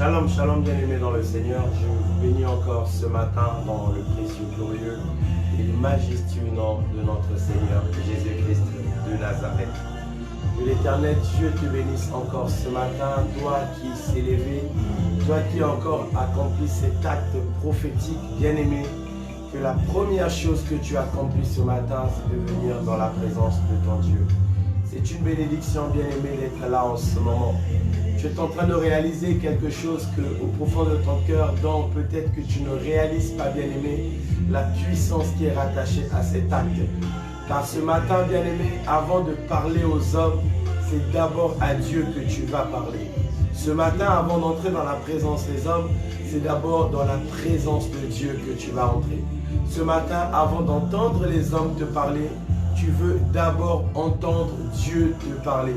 Shalom, shalom bien-aimés dans le Seigneur. Je vous bénis encore ce matin dans le précieux, glorieux et majestueux nom de notre Seigneur Jésus-Christ de Nazareth. Que l'Éternel Dieu te bénisse encore ce matin, toi qui s'est levé, toi qui as encore accompli cet acte prophétique, bien-aimé. Que la première chose que tu accomplis ce matin, c'est de venir dans la présence de ton Dieu. C'est une bénédiction, bien-aimé, d'être là en ce moment. Tu es en train de réaliser quelque chose que, au profond de ton cœur, dont peut-être que tu ne réalises pas, bien-aimé, la puissance qui est rattachée à cet acte. Car ce matin, bien-aimé, avant de parler aux hommes, c'est d'abord à Dieu que tu vas parler. Ce matin, avant d'entrer dans la présence des hommes, c'est d'abord dans la présence de Dieu que tu vas entrer. Ce matin, avant d'entendre les hommes te parler, tu veux d'abord entendre Dieu te parler.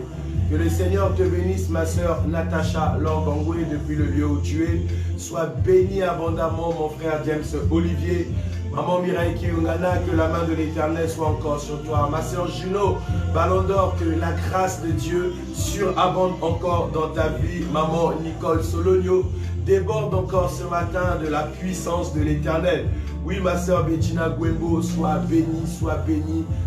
Que le Seigneur te bénisse, ma sœur Natacha Lorgangoué, depuis le lieu où tu es. Sois béni abondamment, mon frère James Olivier. Maman Mireille Kiungana, que la main de l'Éternel soit encore sur toi. Ma sœur Juno Ballon d'Or, que la grâce de Dieu surabonde encore dans ta vie. Maman Nicole Sologno, déborde encore ce matin de la puissance de l'Éternel. Oui, ma sœur Bettina Gwembo, sois bénie,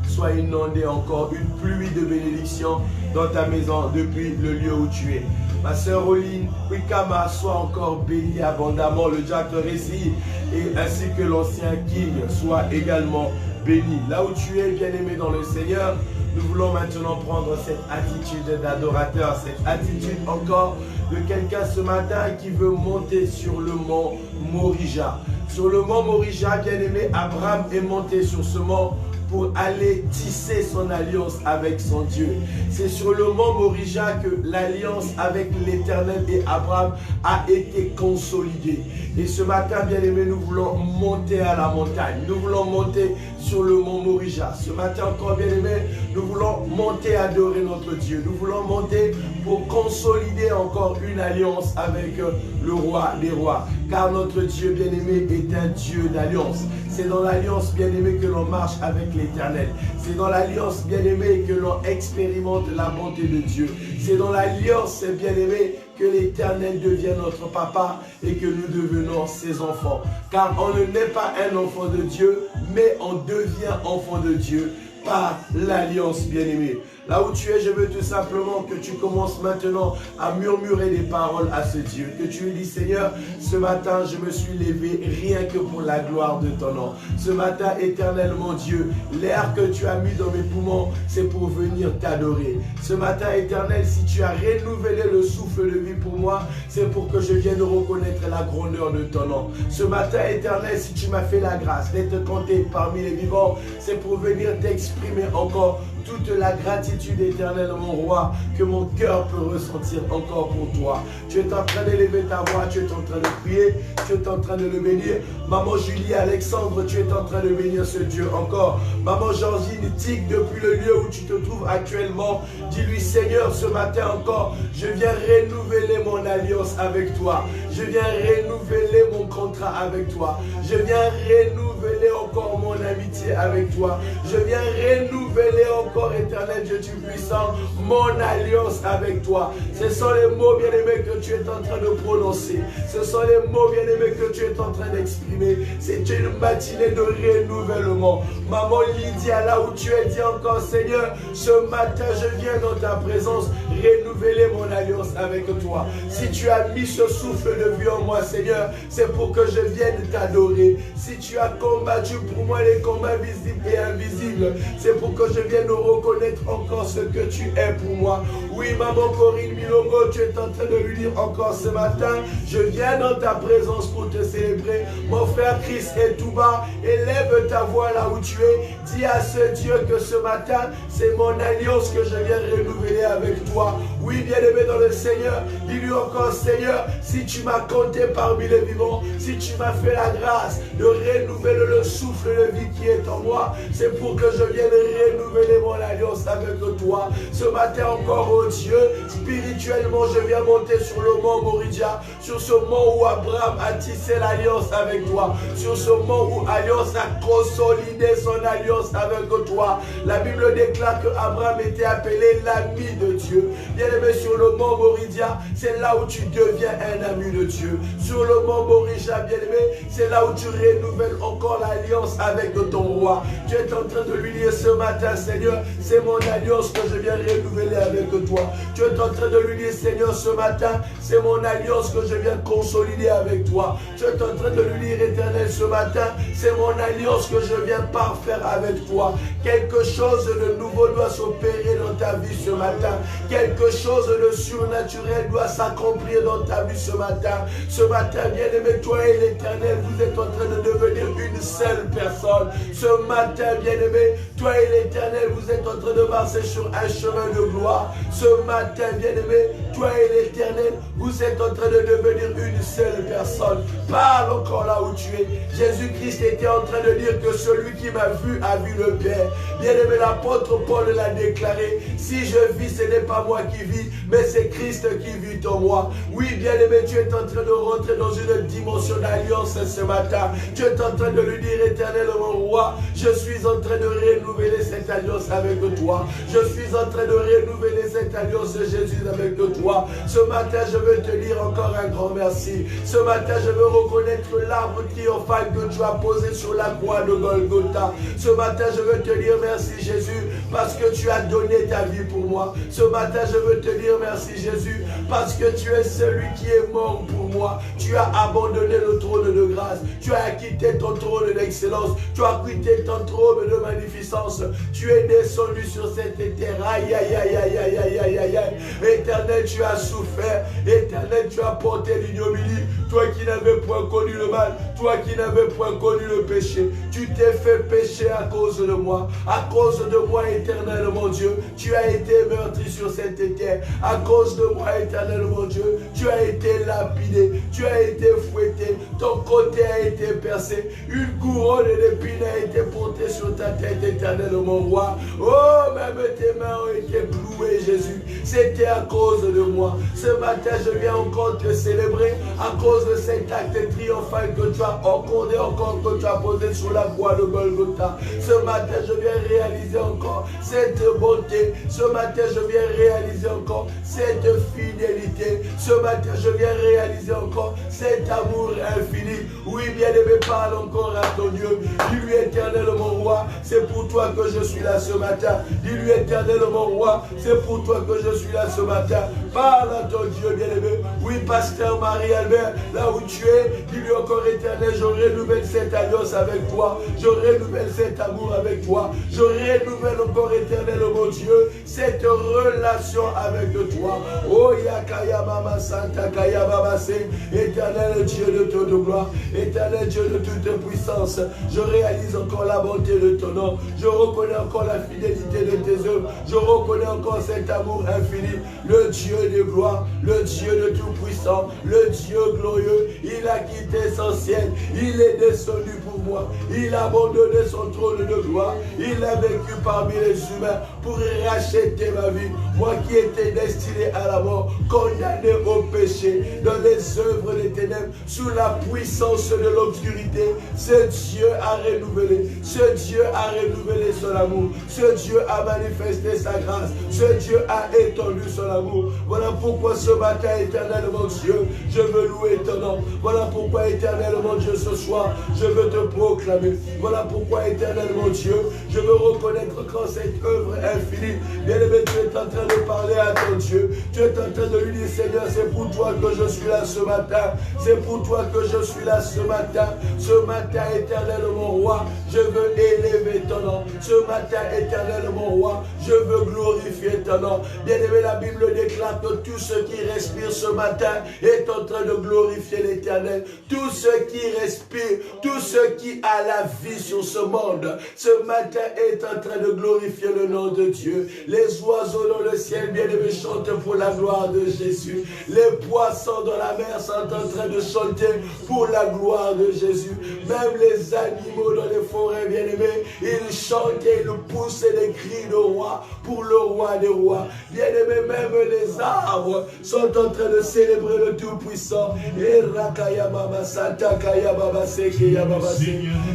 sois inondée encore, une pluie de bénédiction dans ta maison depuis le lieu où tu es. Ma sœur Oline Wikama, sois encore bénie abondamment, le Jack Récy, et ainsi que l'ancien King, soit également béni. Là où tu es, bien-aimé dans le Seigneur, nous voulons maintenant prendre cette attitude d'adorateur, cette attitude encore de quelqu'un ce matin qui veut monter sur le mont Morija. Sur le mont Morija, bien-aimé, Abraham est monté sur ce mont pour aller tisser son alliance avec son Dieu. C'est sur le mont Morija que l'alliance avec l'Éternel et Abraham a été consolidée. Et ce matin, bien-aimé, nous voulons monter à la montagne. Nous voulons monter sur le mont Morija. Ce matin encore, bien-aimé, nous voulons monter adorer notre Dieu. Nous voulons monter pour consolider encore une alliance avec le roi des rois. Car notre Dieu, bien-aimé, est un Dieu d'alliance. C'est dans l'alliance, bien-aimé, que l'on marche avec l'Éternel. C'est dans l'alliance, bien-aimé, que l'on expérimente la bonté de Dieu. C'est dans l'alliance, bien-aimé, que l'Éternel devient notre papa et que nous devenons ses enfants. Car on ne naît pas un enfant de Dieu, mais on devient enfant de Dieu par l'alliance, bien-aimé. Là où tu es, je veux tout simplement que tu commences maintenant à murmurer des paroles à ce Dieu. Que tu lui dis, Seigneur, ce matin, je me suis levé rien que pour la gloire de ton nom. Ce matin, éternel mon Dieu, l'air que tu as mis dans mes poumons, c'est pour venir t'adorer. Ce matin, éternel, si tu as renouvelé le souffle de vie pour moi, c'est pour que je vienne reconnaître la grandeur de ton nom. Ce matin, éternel, si tu m'as fait la grâce d'être compté parmi les vivants, c'est pour venir t'exprimer encore toute la gratitude éternelle, mon roi, que mon cœur peut ressentir encore pour toi. Tu es en train d'élever ta voix, tu es en train de prier, tu es en train de le bénir. Maman Julie Alexandre, tu es en train de bénir ce Dieu encore. Maman Georgine Tic, depuis le lieu où tu te trouves actuellement, dis-lui, Seigneur, ce matin encore, je viens renouveler mon alliance avec toi. Je viens renouveler mon contrat avec toi. Je viens renouveler encore mon amitié avec toi. Je viens renouveler encore, éternel Dieu Tout-Puissant, mon alliance avec toi. Ce sont les mots, bien-aimés, que tu es en train de prononcer. Ce sont les mots, bien-aimés, que tu es en train d'exprimer. C'est une matinée de renouvellement. Maman Lydia, là où tu es, dis encore, Seigneur, ce matin, je viens dans ta présence renouveler mon alliance avec toi. Si tu as mis ce souffle de vie en moi, Seigneur, c'est pour que je vienne t'adorer. Si tu as combattu pour moi les combats visibles et invisibles, c'est pour que je vienne reconnaître encore ce que tu es pour moi. Oui, maman Corinne Milongo, tu es en train de lui dire encore ce matin, je viens dans ta présence pour te célébrer. Mon frère Chris est tout bas, élève ta voix là où tu es. Dis à ce Dieu que ce matin, c'est mon alliance que je viens renouveler avec toi. Oui, bien-aimé dans le Seigneur, dis-lui encore, Seigneur, si tu m'as compté parmi les vivants, si tu m'as fait la grâce de renouveler le souffle de vie qui est en moi, c'est pour que je vienne renouveler mon alliance avec toi. Ce matin encore, oh Dieu, spirituellement, je viens monter sur le mont Moridia, sur ce mont où Abraham a tissé l'alliance avec toi, sur ce mont où Alliance a consolidé son alliance avec toi. La Bible déclare que Abraham était appelé l'ami de Dieu. Bien-aimé, sur le mont Moridia, c'est là où tu deviens un ami de Dieu. Sur le mont Moridia, bien-aimé, c'est là où tu renouvelles encore l'alliance avec ton roi. Tu es en train de lui dire ce matin, Seigneur, c'est mon alliance que je viens renouveler avec toi. Tu es en train de lui dire, Seigneur, ce matin, c'est mon alliance que je viens consolider avec toi. Tu es en train de lui dire, Éternel, ce matin, c'est mon alliance que je viens parfaire avec toi. Quelque chose de nouveau doit s'opérer dans ta vie ce matin. Quelque chose de surnaturel doit s'accomplir dans ta vie ce matin. Ce matin, bien-aimé, toi et l'Éternel, vous êtes en train de devenir une seule personne. Ce matin, bien-aimé, toi et l'Éternel, vous êtes en train de marcher sur un chemin de gloire. Ce matin, bien-aimé, toi et l'Éternel, vous êtes en train de devenir une seule personne. Parle encore là où tu es. Jésus-Christ était en train de dire que celui qui m'a vu a vu le Père. Bien-aimé, l'apôtre Paul l'a déclaré. Si je vis, ce n'est pas moi qui vis, mais c'est Christ qui vit en moi. Oui, bien-aimé, tu es en train de rentrer dans une dimension d'alliance ce matin. Tu es en train de lui dire, Éternel, mon roi, je suis en train de renouveler cette alliance avec toi. Je suis en train de renouveler cette alliance, Jésus, avec toi. Ce matin, je veux te dire encore un grand merci. Ce matin, je veux reconnaître l'arbre triomphal que tu as posé sur la croix de Golgotha. Ce matin, je veux te dire merci, Jésus, parce que tu as donné ta vie pour moi. Ce matin, je veux te dire merci, Jésus, parce que tu es celui qui est mort pour moi. Tu as abandonné le trône de grâce. Tu as quitté ton trône d'excellence. Tu as quitté ton trône de magnificence. Tu es descendu sur cette terre. Aïe, aïe, aïe, aïe, aïe, aïe, aïe, aïe, aïe. Éternel, tu as souffert. Éternel, tu as porté l'ignominie. Toi qui n'avais point connu le mal. Toi qui n'avais point connu le péché. Tu t'es fait pécher à cause de moi. À cause de moi, Éternel, mon Dieu. Tu as été meurtri sur cette terre. À cause de moi, Éternel, mon Dieu. Tu as été lapidé. Tu as été fouetté. Ton côté a été percé. Une couronne d'épines a été portée sur ta tête, Éternel, mon roi. Oh, même tes mains ont été clouées, Jésus. C'était à cause de moi. Ce matin, je viens encore te célébrer à cause de cet acte triomphal que tu as accordé encore, que tu as posé sur la croix de Golgotha. Ce matin, je viens réaliser encore cette bonté. Ce matin, je viens réaliser encore cette fidélité. Ce matin, je viens réaliser encore cet amour infini. Oui, bien-aimé, parle encore à ton Dieu. Dis-lui, Éternel, mon roi, c'est pour toi que je suis là ce matin. Dis-lui, Éternel, mon roi, c'est pour toi que je suis là ce matin. Parle à ton Dieu, bien-aimé. Oui, pasteur Marie-Albert, là où tu es, dis-lui encore, Éternel, je renouvelle cette alliance avec toi. Je renouvelle cet amour avec toi. Je renouvelle encore, Éternel, mon Dieu, cette relation avec toi. Oh, Yakaya Mama Santa Kaya Baba Se, Éternel Dieu de toute gloire, Éternel Dieu de toute puissance, je réalise encore la bonté de ton nom. Je reconnais encore la fidélité de tes œuvres. Je reconnais encore cet amour infini. Le Dieu de gloire, le Dieu de tout puissant, le Dieu glorieux. Il a quitté son ciel. Il est descendu pour moi. Il a abandonné son trône de gloire. Il a vécu parmi les humains pour racheter ma vie. Moi qui étais destiné à la mort, condamné au péché, dans les œuvres des ténèbres, sous la puissance de l'obscurité. Ce Dieu a renouvelé. Ce Dieu a renouvelé son amour. Ce Dieu a manifesté sa grâce. Ce Dieu a étendu son amour. Voilà pourquoi ce matin, Éternel mon Dieu, je veux louer ton nom. Voilà pourquoi, Éternel mon Dieu, ce soir, je veux te proclamer. Voilà pourquoi, Éternel mon Dieu, je veux reconnaître quand cette œuvre infinie, bien-aimé, tu es en train de parler à ton Dieu. Tu es en train de lui dire, Seigneur, c'est pour toi que je suis là ce matin. C'est pour toi que je suis là ce matin. Ce matin, Éternel mon roi, je veux élever ton nom. Ce matin, Éternel mon roi, je veux glorifier ton nom. Bien-aimé, la Bible déclare que tous ceux qui respirent ce matin matin est en train de glorifier l'Éternel. Tout ce qui respire, tout ce qui a la vie sur ce monde, ce matin est en train de glorifier le nom de Dieu. Les oiseaux dans le ciel, bien-aimés, chantent pour la gloire de Jésus. Les poissons dans la mer sont en train de chanter pour la gloire de Jésus. Même les animaux dans les forêts, bien-aimés, ils chantent et ils poussent des cris de roi pour le roi des rois. Bien-aimés, même les arbres sont en train de célébrer le Tout-Puissant.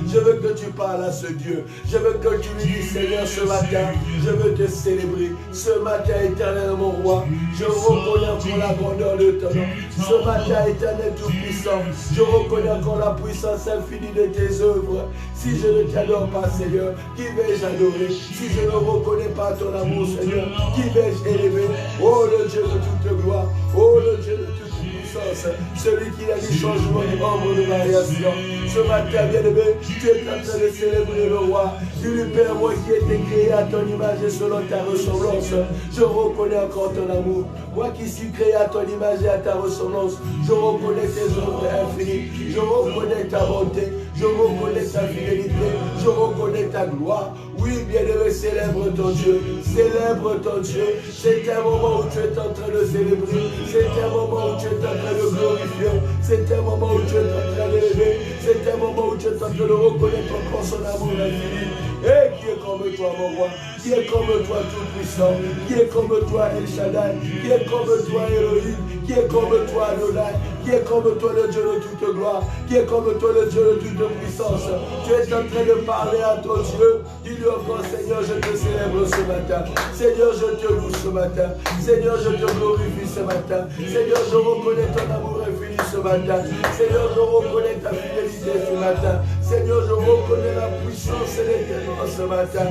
Je veux que tu parles à ce Dieu. Je veux que tu lui dises, Seigneur, ce matin, je veux te célébrer. Ce matin, éternel mon roi, je reconnais encore la grandeur de ton nom. Ce matin, éternel Tout-Puissant, je reconnais encore la puissance infinie de tes œuvres. Si je ne t'adore pas, Seigneur, qui vais-je adorer? Si je ne reconnais pas ton amour, Seigneur, qui vais-je élever? Oh, le Dieu de toute gloire, oh, le Dieu de toute puissance, celui qui a du changement du membre de variation. Ce matin, bien-aimé, tu es en train de célébrer le roi. Tu lui Père, moi qui ai été créé à ton image et selon ta ressemblance, je reconnais encore ton amour. Moi qui suis créé à ton image et à ta ressemblance, je reconnais tes œuvres infinies, je reconnais ta bonté, je reconnais ta fidélité, je reconnais ta gloire. Oui, bien-aimé, célèbre ton Dieu, célèbre ton Dieu. C'est un moment où tu es en train de célébrer, c'est un moment où tu es en train de glorifier, c'est un moment où tu es en train d'élever, c'est un moment où tu es en train de reconnaître encore son amour infini. Et qui est comme toi, mon roi, qui est comme toi, tout-puissant, qui est comme toi, El Shaddai, qui est comme toi, Elohim, qui est comme toi, Adonai, qui est comme toi, le Dieu de toute gloire, qui est comme toi, le Dieu de toute puissance. Tu es en train de parler à ton Dieu. Dis-lui encore, Seigneur, je te célèbre ce matin. Seigneur, je te loue ce matin. Seigneur, je te glorifie ce matin. Seigneur, je reconnais ton amour infini ce matin. Seigneur, je reconnais ta fidélité ce matin. Seigneur, je reconnais la puissance et l'éternel ce matin.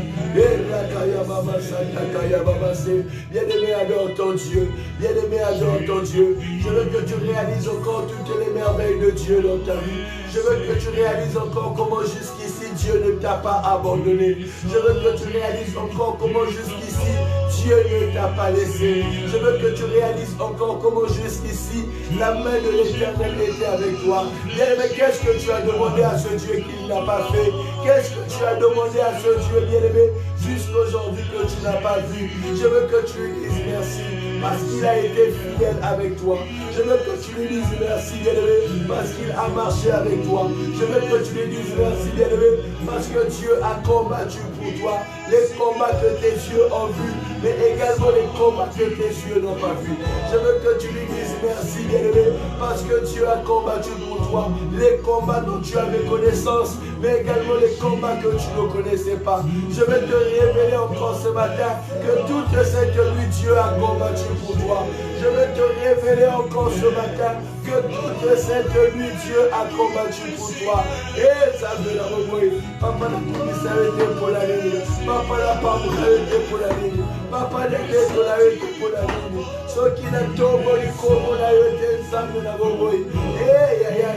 Bien-aimé, adore ton Dieu. Bien-aimé, adore ton Dieu. Je veux que tu réalises encore toutes les merveilles de Dieu dans ta vie. Je veux que tu réalises encore comment jusqu'ici Dieu ne t'a pas abandonné. Je veux que tu réalises encore comment jusqu'ici Dieu ne t'a pas laissé. Je veux que tu réalises encore comment jusqu'ici la main de l'Éternel était avec toi. Bien-aimé, qu'est-ce que tu as demandé à ce Dieu qu'il n'a pas fait? Qu'est-ce que tu as demandé à ce Dieu, bien-aimé, jusqu'aujourd'hui que tu n'as pas vu? Je veux que tu lui dises merci parce qu'il a été fidèle avec toi. Je veux que tu lui dises merci, bien-aimé, parce qu'il a marché avec toi. Je veux que tu lui dises merci, bien-aimé, parce que Dieu a combattu pour toi les combats que tes yeux ont vus, mais également les combats que tes yeux n'ont pas vus. Je veux que tu lui dises merci, bien-aimé, parce que Dieu a combattu pour toi les combats dont tu avais connaissance, mais également les combats que tu ne connaissais pas. Je veux te révéler encore ce matin que toute cette nuit Dieu a combattu pour toi. Je veux te révéler encore ce matin que toute cette nuit Dieu a combattu pour toi. Et ça veut la revoyer. Papa n'a pas s'arrêter pour la ligne. Papa n'a pas s'arrêter pour la ligne. Papa n'a pas s'arrêter pour la ligne. Ce qui n'a tombé comme on a été ensemble na revoyer. Eh ya ya.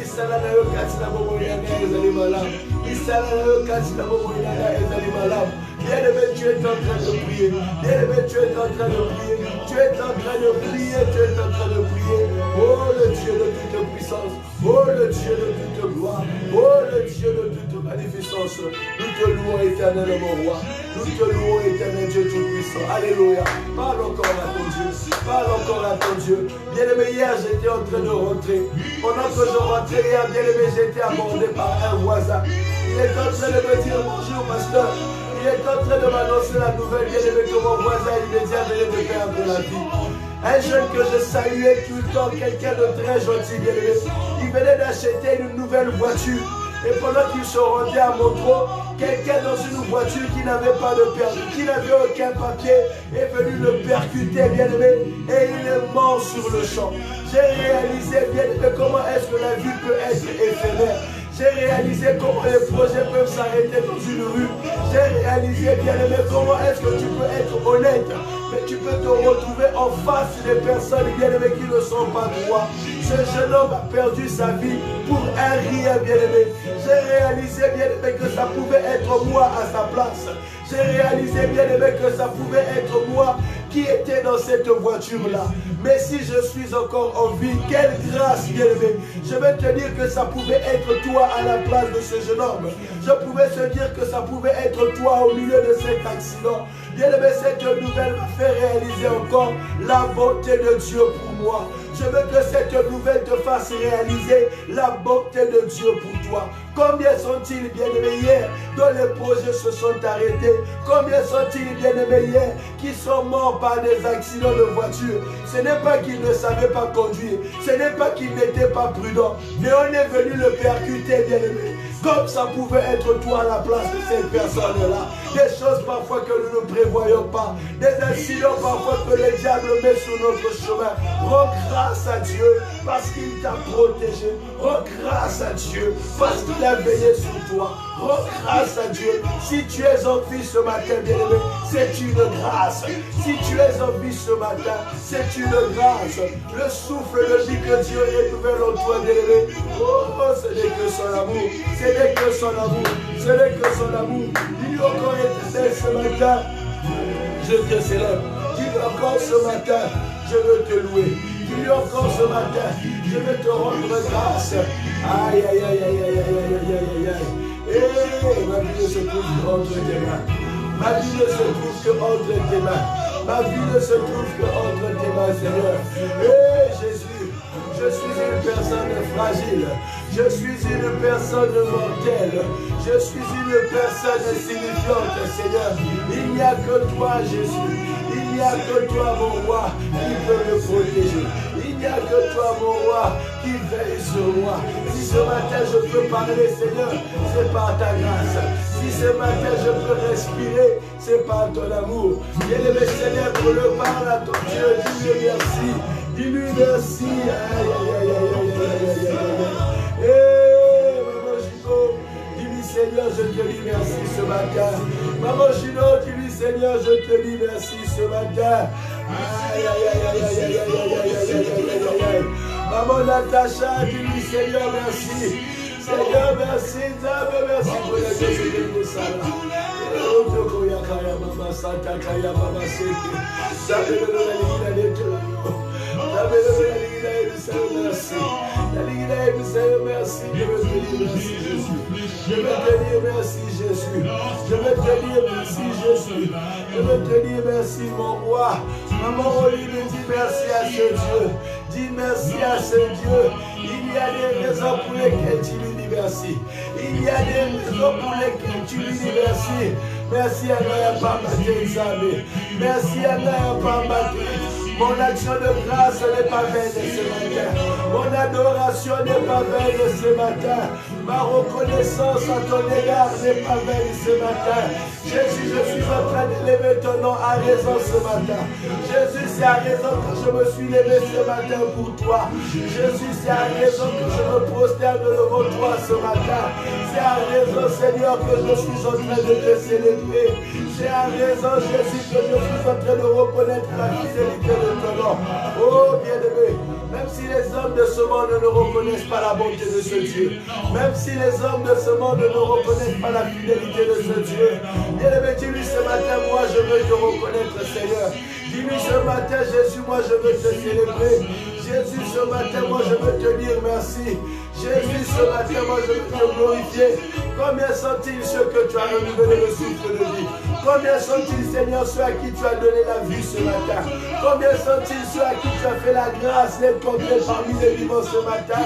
Isala na yo kati na revoyer na ezali malade. Isala na yo kati na revoyer na ezali malade. Bien-aimé, tu es en train de prier. Bien-aimé, tu es en train de prier. Tu es en train de prier. Tu es en train de prier. Oh, le Dieu de toute puissance. Oh, le Dieu de toute gloire. Oh, le Dieu de toute magnificence. Nous te louons, éternel, mon roi. Nous te louons, éternel Dieu tout-puissant. Alléluia. Parle encore à ton Dieu. Parle encore à ton Dieu. Bien-aimé, hier, j'étais en train de rentrer. Pendant que je rentrais hier, bien-aimé, j'étais abordé par un voisin. Il est en train de me dire bonjour, pasteur. Il est en train de m'annoncer la nouvelle, bien-aimé, que mon voisin immédiat venait de perdre la vie. Un jeune que je saluais tout le temps, quelqu'un de très gentil, bien-aimé. Il venait d'acheter une nouvelle voiture. Et pendant qu'il se rendait à Montreux, quelqu'un dans une voiture qui n'avait pas de permis, qui n'avait aucun papier, est venu le percuter, bien-aimé, et il est mort sur le champ. J'ai réalisé, bien-aimé, comment est-ce que la vie peut être éphémère. J'ai réalisé comment les projets peuvent s'arrêter dans une rue. J'ai réalisé, bien-aimé, comment est-ce que tu peux être honnête, mais tu peux te retrouver en face des personnes, bien-aimé, qui ne sont pas droits. Ce jeune homme a perdu sa vie pour un rien, bien-aimé. J'ai réalisé, bien-aimé, que ça pouvait être moi à sa place. J'ai réalisé, bien-aimé, que ça pouvait être moi qui était dans cette voiture-là. Mais si je suis encore en vie, quelle grâce, bien-aimé. Je vais te dire que ça pouvait être toi à la place de ce jeune homme. Je pouvais se dire que ça pouvait être toi au milieu de cet accident. Bien-aimé, cette nouvelle m'a fait réaliser encore la bonté de Dieu pour moi. Je veux que cette nouvelle te fasse réaliser la bonté de Dieu pour toi. Combien sont-ils, bien-aimés, hier, dont les projets se sont arrêtés? Combien sont-ils, bien-aimés, hier, qui sont morts par des accidents de voiture? Ce n'est pas qu'ils ne savaient pas conduire, ce n'est pas qu'ils n'étaient pas prudents, mais on est venu le percuter, bien-aimé. Comme ça pouvait être toi à la place de cette personne-là. Des choses parfois que nous ne prévoyons pas. Des accidents parfois que le diable met sur notre chemin. Rends grâce à Dieu parce qu'il t'a protégé. Rends grâce à Dieu parce qu'il a veillé sur toi. Rends grâce à Dieu. Si tu es en vie ce matin, bien-aimé, c'est une grâce. Si tu es en vie ce matin, c'est une grâce. Le souffle de vie que Dieu renouvelle en toi, bien-aimé. Oh, ce n'est que son amour. Ce n'est que son amour. Ce n'est que son amour. Il est encore éternel ce matin. Je te célèbre. Dis-lui encore ce matin, je veux te louer. Dis-lui encore ce matin, je veux te rendre grâce. Aïe, aïe, aïe, aïe, aïe, aïe, aïe, aïe, aïe. Et ma vie ne se trouve qu'entre tes mains. Ma vie ne se trouve qu'entre tes mains. Ma vie ne se trouve qu'entre tes mains, Seigneur. Et Jésus, je suis une personne fragile. Je suis une personne mortelle. Je suis une personne insignifiante, Seigneur. Il n'y a que toi, Jésus. Il n'y a que toi, mon roi, qui peut me protéger. Il n'y a que toi, mon roi, qui veille sur moi. Si ce matin je peux parler, Seigneur, c'est par ta grâce. Si ce matin je peux respirer, c'est par ton amour. Bien-aimé Seigneur, pour le parler à ton Dieu, dis-lui merci. Dis-lui merci. Aïe, aïe, aïe, aïe, aïe, aïe, aïe, aïe. Maman Gino, dis-lui Seigneur, je te dis merci ce matin. Maman Gino, dis-lui Seigneur, je te dis merci ce matin. Aïe, aïe, aïe, aïe, aïe, aïe, aïe, aïe, aïe, aïe, aïe, aïe. Maman Natacha, dis-lui Seigneur, merci. Seigneur, merci. Merci pour la chose que nous savons. Merci, je veux te dire merci Jésus. Je veux te dire merci Jésus. Je veux te dire merci Jésus. Je veux te dire merci mon roi. Maman Olive dit merci à ce Dieu. Dis merci à ce Dieu. Il y a des raisons pour lesquelles tu lui dis merci. Il y a des raisons pour lesquelles tu lui dis merci. Merci à Naya Pambaté. Merci à Naya Pambaté. Mon action de grâce n'est pas vaine ce matin. Mon adoration n'est pas vaine ce matin. Ma reconnaissance à ton égard n'est pas vaine ce matin. Jésus, je suis en train d'élever ton nom à raison ce matin. Jésus, c'est à raison que je me suis levé ce matin pour toi. Jésus, c'est à raison que je me prosterne devant toi ce matin. C'est à raison, Seigneur, que je suis en train de te célébrer. C'est à raison, Jésus, que je suis en train de reconnaître la fidélité de ton nom. Oh, bien-aimé, même si les hommes de ce monde ne reconnaissent pas la bonté de ce Dieu, même si les hommes de ce monde ne reconnaissent pas la fidélité de ce Dieu, bien-aimé, dis-lui ce matin, moi je veux te reconnaître, Seigneur. Dis-lui ce matin, Jésus, moi je veux te célébrer. Jésus, ce matin, moi je veux te dire merci. Jésus, ce matin, moi je veux te glorifier. Combien sont-ils ceux que tu as renouvelé le souffle de vie? Combien sont-ils, Seigneur, ceux à qui tu as donné la vie ce matin? Combien sont-ils ceux à qui tu as fait la grâce d'être compté parmi les vivants ce matin?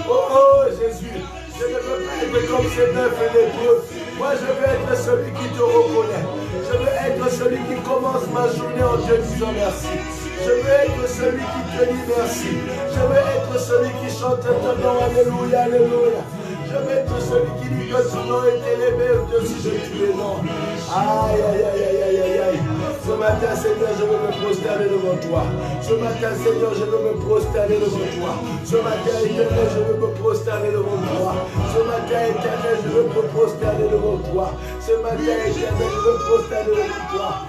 Oh Jésus, je ne veux pas être comme ces neuf et les lépreux. Moi, je veux être celui qui te reconnaît. Je veux être celui qui commence ma journée en te disant merci. Je veux être celui qui te dit merci. Je veux être celui qui chante ton nom. Alléluia, alléluia. Je veux être celui qui dit que ton nom est élevé au-dessus de tous les noms. Aïe, aïe, aïe, aïe, aïe, aïe, aïe. Ce matin, Seigneur, je veux me prosterner devant toi. Ce matin, Seigneur, je veux me prosterner devant toi. Ce matin, éternel, je veux me prosterner devant toi. Ce matin, éternel, je veux me prosterner devant toi. Ce matin, éternel, je veux me prosterner devant toi.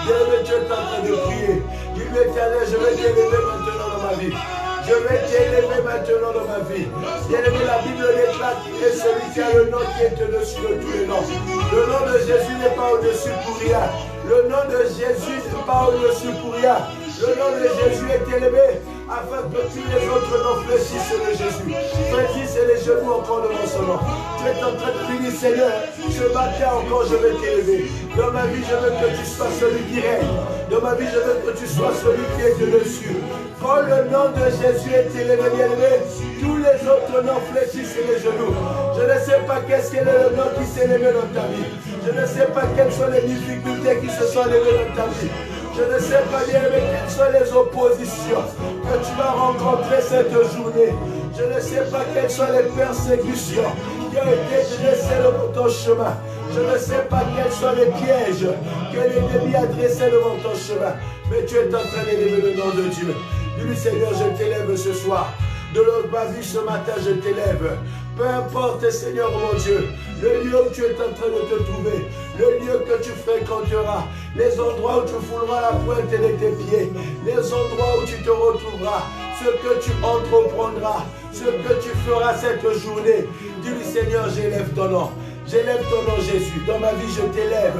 Bien-aimé, tu es en train de prier. Dis-lui, éternel, je vais t'élever maintenant dans ma vie. Je Je vais t'élever maintenant dans ma vie. Bien-aimé, la Bible déclare qu'il est celui qui a le nom qui est au-dessus de tous les noms. Le nom de Jésus n'est pas au-dessus pour rien. Le nom de Jésus n'est pas au-dessus pour rien. Le nom de Jésus est élevé afin que tous les autres noms fléchissent de Jésus. Fléchissent les genoux encore devant son nom. Tu es en train de prier, Seigneur, ce matin encore je vais t'élever. Dans ma vie, je veux que tu sois celui qui règne. Dans ma vie, je veux que tu sois celui qui est au-dessus. Quand le nom de Jésus est élevé, bien élevé, tous les autres noms fléchissent les genoux. Je ne sais pas qu'est-ce qu'est le nom qui s'est élevé dans ta vie. Je ne sais pas quelles sont les difficultés qui se sont levées dans ta vie. Je ne sais pas bien, mais quelles sont les oppositions que tu vas rencontrer cette journée. Je ne sais pas quelles sont les persécutions qui ont été dressées devant ton chemin. Je ne sais pas quels sont les pièges que l'ennemi a dressés devant ton chemin. Mais tu es en train d'élever le nom de Dieu. Dis-lui, Seigneur, je t'élève ce soir. De ma vie ce matin, je t'élève. Peu importe, Seigneur mon Dieu, le lieu où tu es en train de te trouver, le lieu que tu fréquenteras, les endroits où tu fouleras la pointe de tes pieds, les endroits où tu te retrouveras, ce que tu entreprendras, ce que tu feras cette journée. Dis-lui, Seigneur, j'élève ton nom. J'élève ton nom, Jésus. Dans ma vie, je t'élève.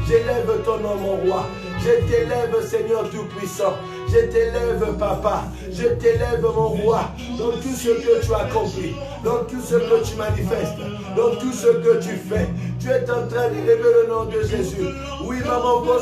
J'élève ton nom, mon roi. Je t'élève, Seigneur Tout-Puissant. Je t'élève, Papa. Je t'élève, mon roi. Dans tout ce que tu as accompli, dans tout ce que tu manifestes, dans tout ce que tu fais. Tu es en train d'élever le nom de Jésus. Oui, maman, encore,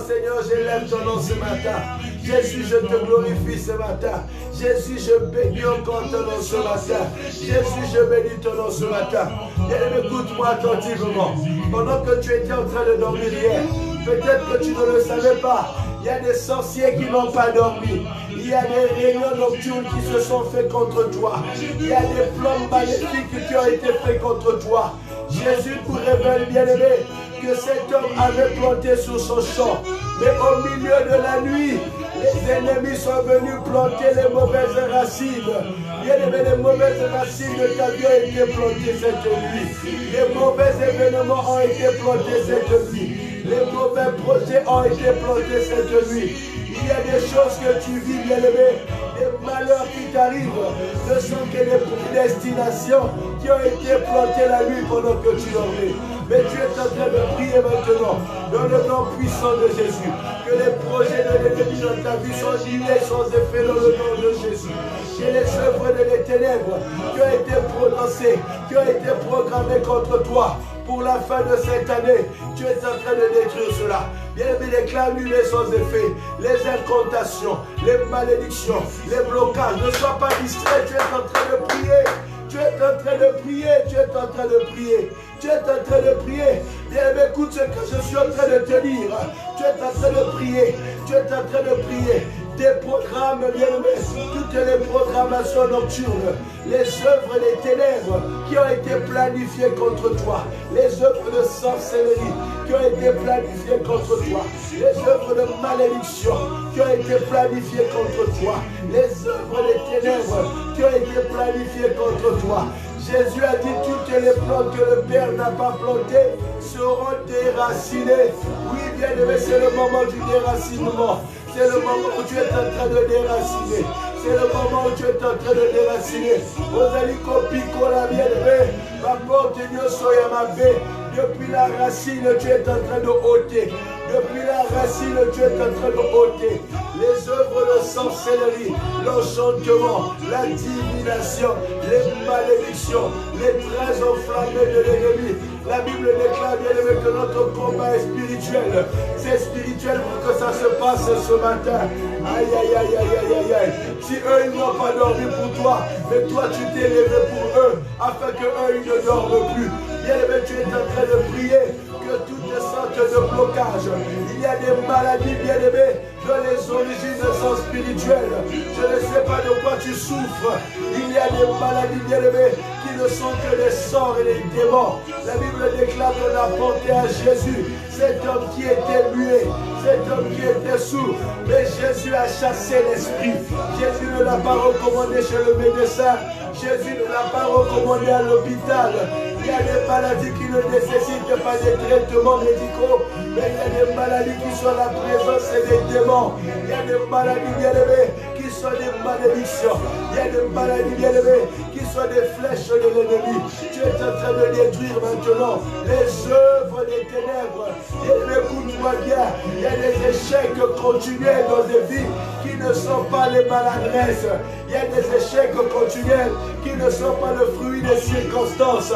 Seigneur, j'élève ton nom ce matin. Jésus, je te glorifie ce matin. Jésus, je bénis encore ton nom ce matin. Jésus, je bénis ton nom ce matin. Et écoute-moi attentivement. Pendant que tu étais en train de dormir hier, peut-être que tu ne le savais pas. Il y a des sorciers qui n'ont pas dormi. Il y a des réunions nocturnes qui se sont faites contre toi. Il y a des plans maléfiques qui ont été faits contre toi. Jésus nous révèle, bien-aimé, que cet homme avait planté sur son champ. Mais au milieu de la nuit, les ennemis sont venus planter les mauvaises racines. Bien-aimé, les mauvaises racines de ta vie ont été plantées cette nuit. Les mauvais événements ont été plantés cette nuit. Les mauvais projets ont été plantés cette nuit. Il y a des choses que tu vis, bien-aimé, des malheurs qui t'arrivent, ne sont que des prédestinations qui ont été plantées la nuit pendant que tu dormais. Mais tu es en train de prier maintenant, dans le nom puissant de Jésus, que les projets de l'ennemi dans ta vie sont annulés sans effet dans le nom de Jésus. Que les œuvres de les ténèbres qui ont été prononcées, qui ont été programmées contre toi, pour la fin de cette année, tu es en train de détruire cela. Bien-aimé, déclare annulés sans effet. Les incantations, les malédictions, les blocages. Ne sois pas distrait, tu es en train de prier. Tu es en train de prier, tu es en train de prier. Tu es en train de prier. Bien-aimé, écoute ce que je suis en train de te dire. Tu es en train de prier. Tu es en train de prier. Des programmes, bien-aimés, toutes les programmations nocturnes, les œuvres des ténèbres qui ont été planifiées contre toi, les œuvres de sorcellerie qui ont été planifiées contre toi, les œuvres de malédiction qui ont été planifiées contre toi, les œuvres des ténèbres qui ont été planifiées contre toi. Jésus a dit toutes les plantes que le Père n'a pas plantées seront déracinées. Oui, bien-aimé, c'est le moment du déracinement. C'est le moment où tu es en train de déraciner. C'est le moment où tu es en train de déraciner. Rosalie Pico, la bien-aimée, ma porte Dieu soya ma baie. Depuis la racine, tu es en train de ôter. Depuis la racine, tu es en train de ôter les œuvres de sorcellerie, l'enchantement, la divination, les malédictions, les traits enflammés de l'ennemi. La Bible déclare, bien-aimé, que notre combat est spirituel. C'est spirituel pour que ça se passe ce matin. Aïe, aïe, aïe, aïe, aïe, aïe, aïe. Si eux, ils n'ont pas dormi pour toi, mais toi, tu t'es levé pour eux, afin qu'eux, ils ne dorment plus. Bien-aimé, tu es en train de prier que toutes sortes de blocages. Il y a des maladies, bien-aimées, dont les origines sont spirituelles. Je ne sais pas de quoi tu souffres. Il y a des maladies, bien-aimées, qui ne sont que des sorts et des démons. La Bible déclare qu'on a porté à Jésus cet homme qui était muet, cet homme qui était sourd. Mais Jésus a chassé l'esprit. Jésus ne l'a pas recommandé chez le médecin. Jésus ne l'a pas recommandé à l'hôpital. Il y a des maladies qui ne nécessitent pas des traitements médicaux, mais il y a des maladies qui sont la présence des démons. Il y a des maladies, bien-aimées, qui sont soient des malédictions. Il y a des maladies, bien-aimés, qui soient des flèches de l'ennemi. Tu es en train de détruire maintenant les œuvres des ténèbres. Bien-aimé, écoute-moi bien. Il y a des échecs continuels dans des vies qui ne sont pas les maladresses. Il y a des échecs continuels qui ne sont pas le fruit des circonstances.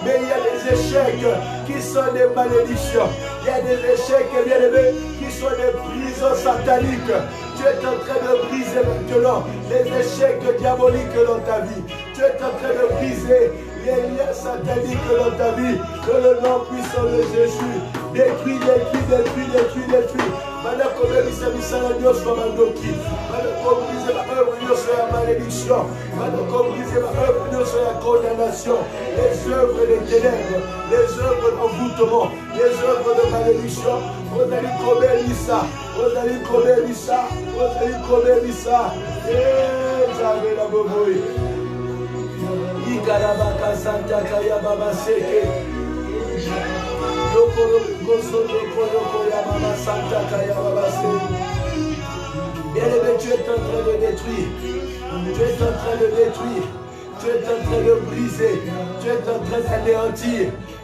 Mais il y a des échecs qui sont des malédictions. Il y a des échecs, bien-aimés, qui sont des prisons sataniques. Tu es en train de briser maintenant les échecs diaboliques dans ta vie. Tu es en train de briser les liens sataniques dans ta vie. Que le nom puissant de Jésus détruit, détruit, détruit, détruit, détruit. Maintenant, comme il s'est mis Dios comme un doki. Maintenant, comme brise ma œuvre, Dios sur la malédiction. Maintenant, comme brise ma œuvre, Dios sur la condamnation. Les œuvres des ténèbres, les œuvres d'envoûtement, les œuvres de malédiction. Rosalie Kobelissa, Rosalie Kobelissa, Rosalie Kobelissa. Et j'avais la boboï. Ikarabaka Santa Kaya Baba Seke. Bien-aimé, tu es en train de détruire. Tu es en train de détruire. Tu es en train de briser. Tu es en train d'anéantir.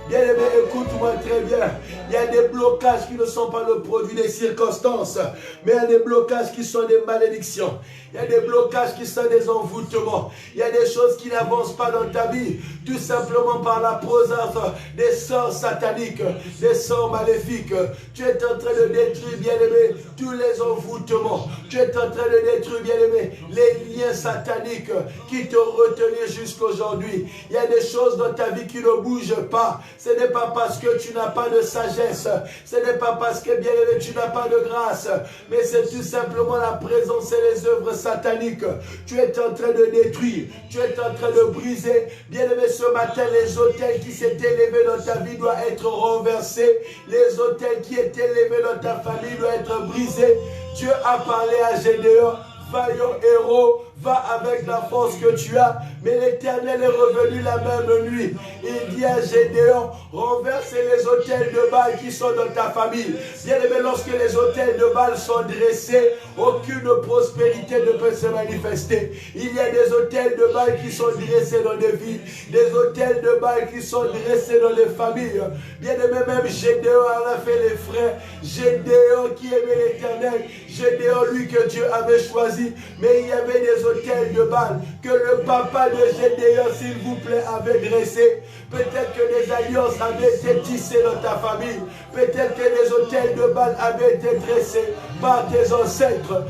Bien-aimé, écoute-moi très bien. Il y a des blocages qui ne sont pas le produit des circonstances, mais il y a des blocages qui sont des malédictions. Il y a des blocages qui sont des envoûtements. Il y a des choses qui n'avancent pas dans ta vie, tout simplement par la présence des sorts sataniques, des sorts maléfiques. Tu es en train de détruire, bien-aimé, tous les envoûtements. Tu es en train de détruire, bien-aimé, les liens sataniques qui t'ont retenu jusqu'aujourd'hui. Il y a des choses dans ta vie qui ne bougent pas. Ce n'est pas parce que tu n'as pas de sagesse. Ce n'est pas parce que, bien-aimé, tu n'as pas de grâce. Mais c'est tout simplement la présence et les œuvres sataniques. Tu es en train de détruire. Tu es en train de briser. Bien-aimé, ce matin, les autels qui s'étaient élevés dans ta vie doivent être renversés. Les autels qui étaient élevés dans ta famille doivent être brisés. Dieu a parlé à Gédéon. Vaillant héros, va avec la force que tu as. Mais l'Éternel est revenu la même nuit. Il dit à Gédéon, renverse les autels de Baal qui sont dans ta famille. Bien aimé, lorsque les autels de Baal sont dressés, aucune prospérité ne peut se manifester. Il y a des autels de Baal qui sont dressés dans des vies, des autels de Baal qui sont dressés dans les familles. Bien aimé, même Gédéon en a fait les frais. Gédéon qui aimait l'Éternel, Gédéon lui que Dieu avait choisi. Mais il y avait des autels de Baal que le papa de Gédéon, s'il vous plaît, avait dressé. Peut-être que des alliances avaient été tissées dans ta famille. Peut-être que des autels de Baal avaient été dressés par tes ancêtres,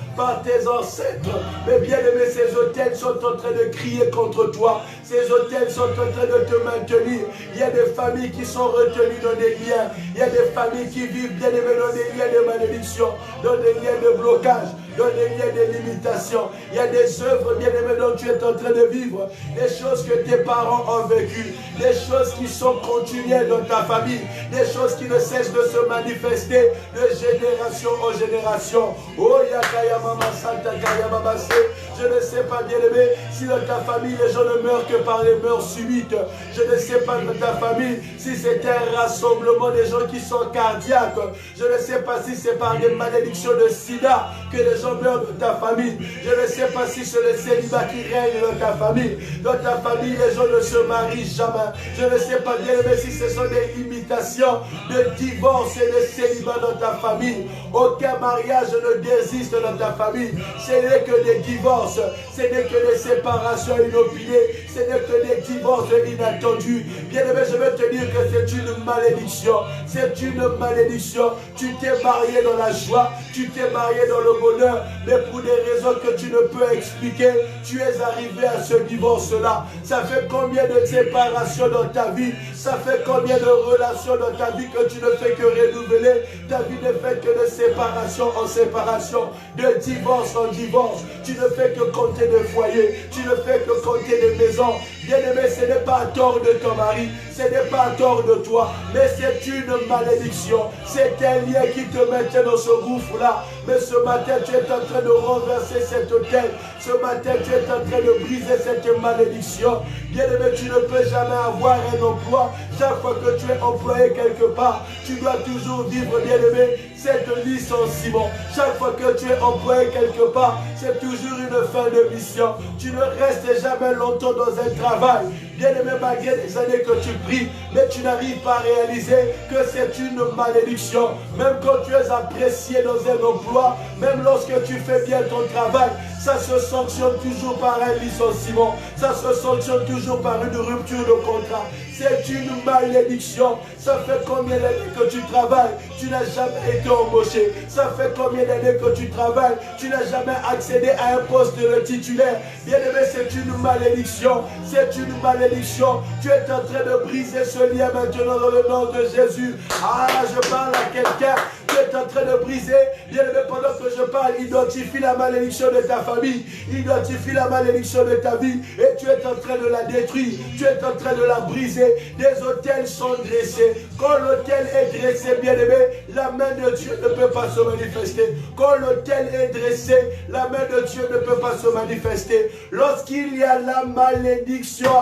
Mais bien aimé, ces autels sont en train de crier contre toi. Ces autels sont en train de te maintenir. Il y a des familles qui sont retenues dans des liens. Il y a des familles qui vivent, bien aimé, dans des liens de malédiction, dans des liens de blocage, dans des liens de limitation. Il y a des œuvres, bien aimé, dont tu es en train de vivre. Des choses que tes parents ont vécues. Des choses qui sont continuelles dans ta famille. Des choses qui ne cessent de se manifester de génération en génération. Oh, Yakaya Mama Santa Kaya Mama Se. Je ne sais pas, bien aimé, si dans ta famille les gens ne meurent que par les morts subites. Je ne sais pas dans ta famille si c'est un rassemblement des gens qui sont cardiaques. Je ne sais pas si c'est par des malédictions de sida que les gens meurent dans ta famille. Je ne sais pas si c'est le célibat qui règne dans ta famille. Dans ta famille, les gens ne se marient jamais. Je ne sais pas, bien aimé, si ce sont des limitations de divorce et de célibat dans ta famille. Aucun mariage ne désiste dans ta famille. Ce n'est que des divorces. Ce n'est que des séparations inopinées. Ce n'est que des divorces inattendus. Bien aimé, je veux te dire que c'est une malédiction. C'est une malédiction. Tu t'es marié dans la joie. Tu t'es marié dans le bonheur. Mais pour des raisons que tu ne peux expliquer, tu es arrivé à ce divorce-là. Ça fait combien de séparations dans ta vie? Ça fait combien de relations dans ta vie que tu ne fais que renouveler? Ta vie ne fait que de séparation en séparation, de divorce en divorce. Tu ne fais que compter de foyers. Tu ne fais que compter de maisons. Bien-aimé, ce n'est pas à tort de ton mari. Ce n'est pas à tort de toi. Mais c'est une malédiction. C'est un lien qui te mettait dans ce gouffre-là. Mais ce matin, tu es en train de renverser cet autel. Ce matin, tu es en train de briser cette malédiction. Bien-aimé, tu ne peux jamais avoir un emploi. Chaque fois que tu es employé quelque part, tu dois toujours vivre, bien-aimé, c'est un licenciement. Chaque fois que tu es employé quelque part, c'est toujours une fin de mission. Tu ne restes jamais longtemps dans un travail. Bien-aimé, malgré les années que tu pries, mais tu n'arrives pas à réaliser que c'est une malédiction. Même quand tu es apprécié dans un emploi, même lorsque tu fais bien ton travail, ça se sanctionne toujours par un licenciement. Ça se sanctionne toujours par une rupture de contrat. C'est une malédiction. Ça fait combien d'années que tu travailles? Tu n'as jamais été embauché. Ça fait combien d'années que tu travailles? Tu n'as jamais accédé à un poste de titulaire. Bien aimé, c'est une malédiction. C'est une malédiction. Tu es en train de briser ce lien maintenant dans le nom de Jésus. Ah, je parle à quelqu'un. Tu es en train de briser. Bien aimé, pendant que je parle, identifie la malédiction de ta famille. Identifie la malédiction de ta vie. Et tu es en train de la détruire. Tu es en train de la briser. Des autels sont dressés. Quand l'autel est dressé, bien aimé, la main de Dieu ne peut pas se manifester. Quand l'autel est dressé, la main de Dieu ne peut pas se manifester. Lorsqu'il y a la malédiction,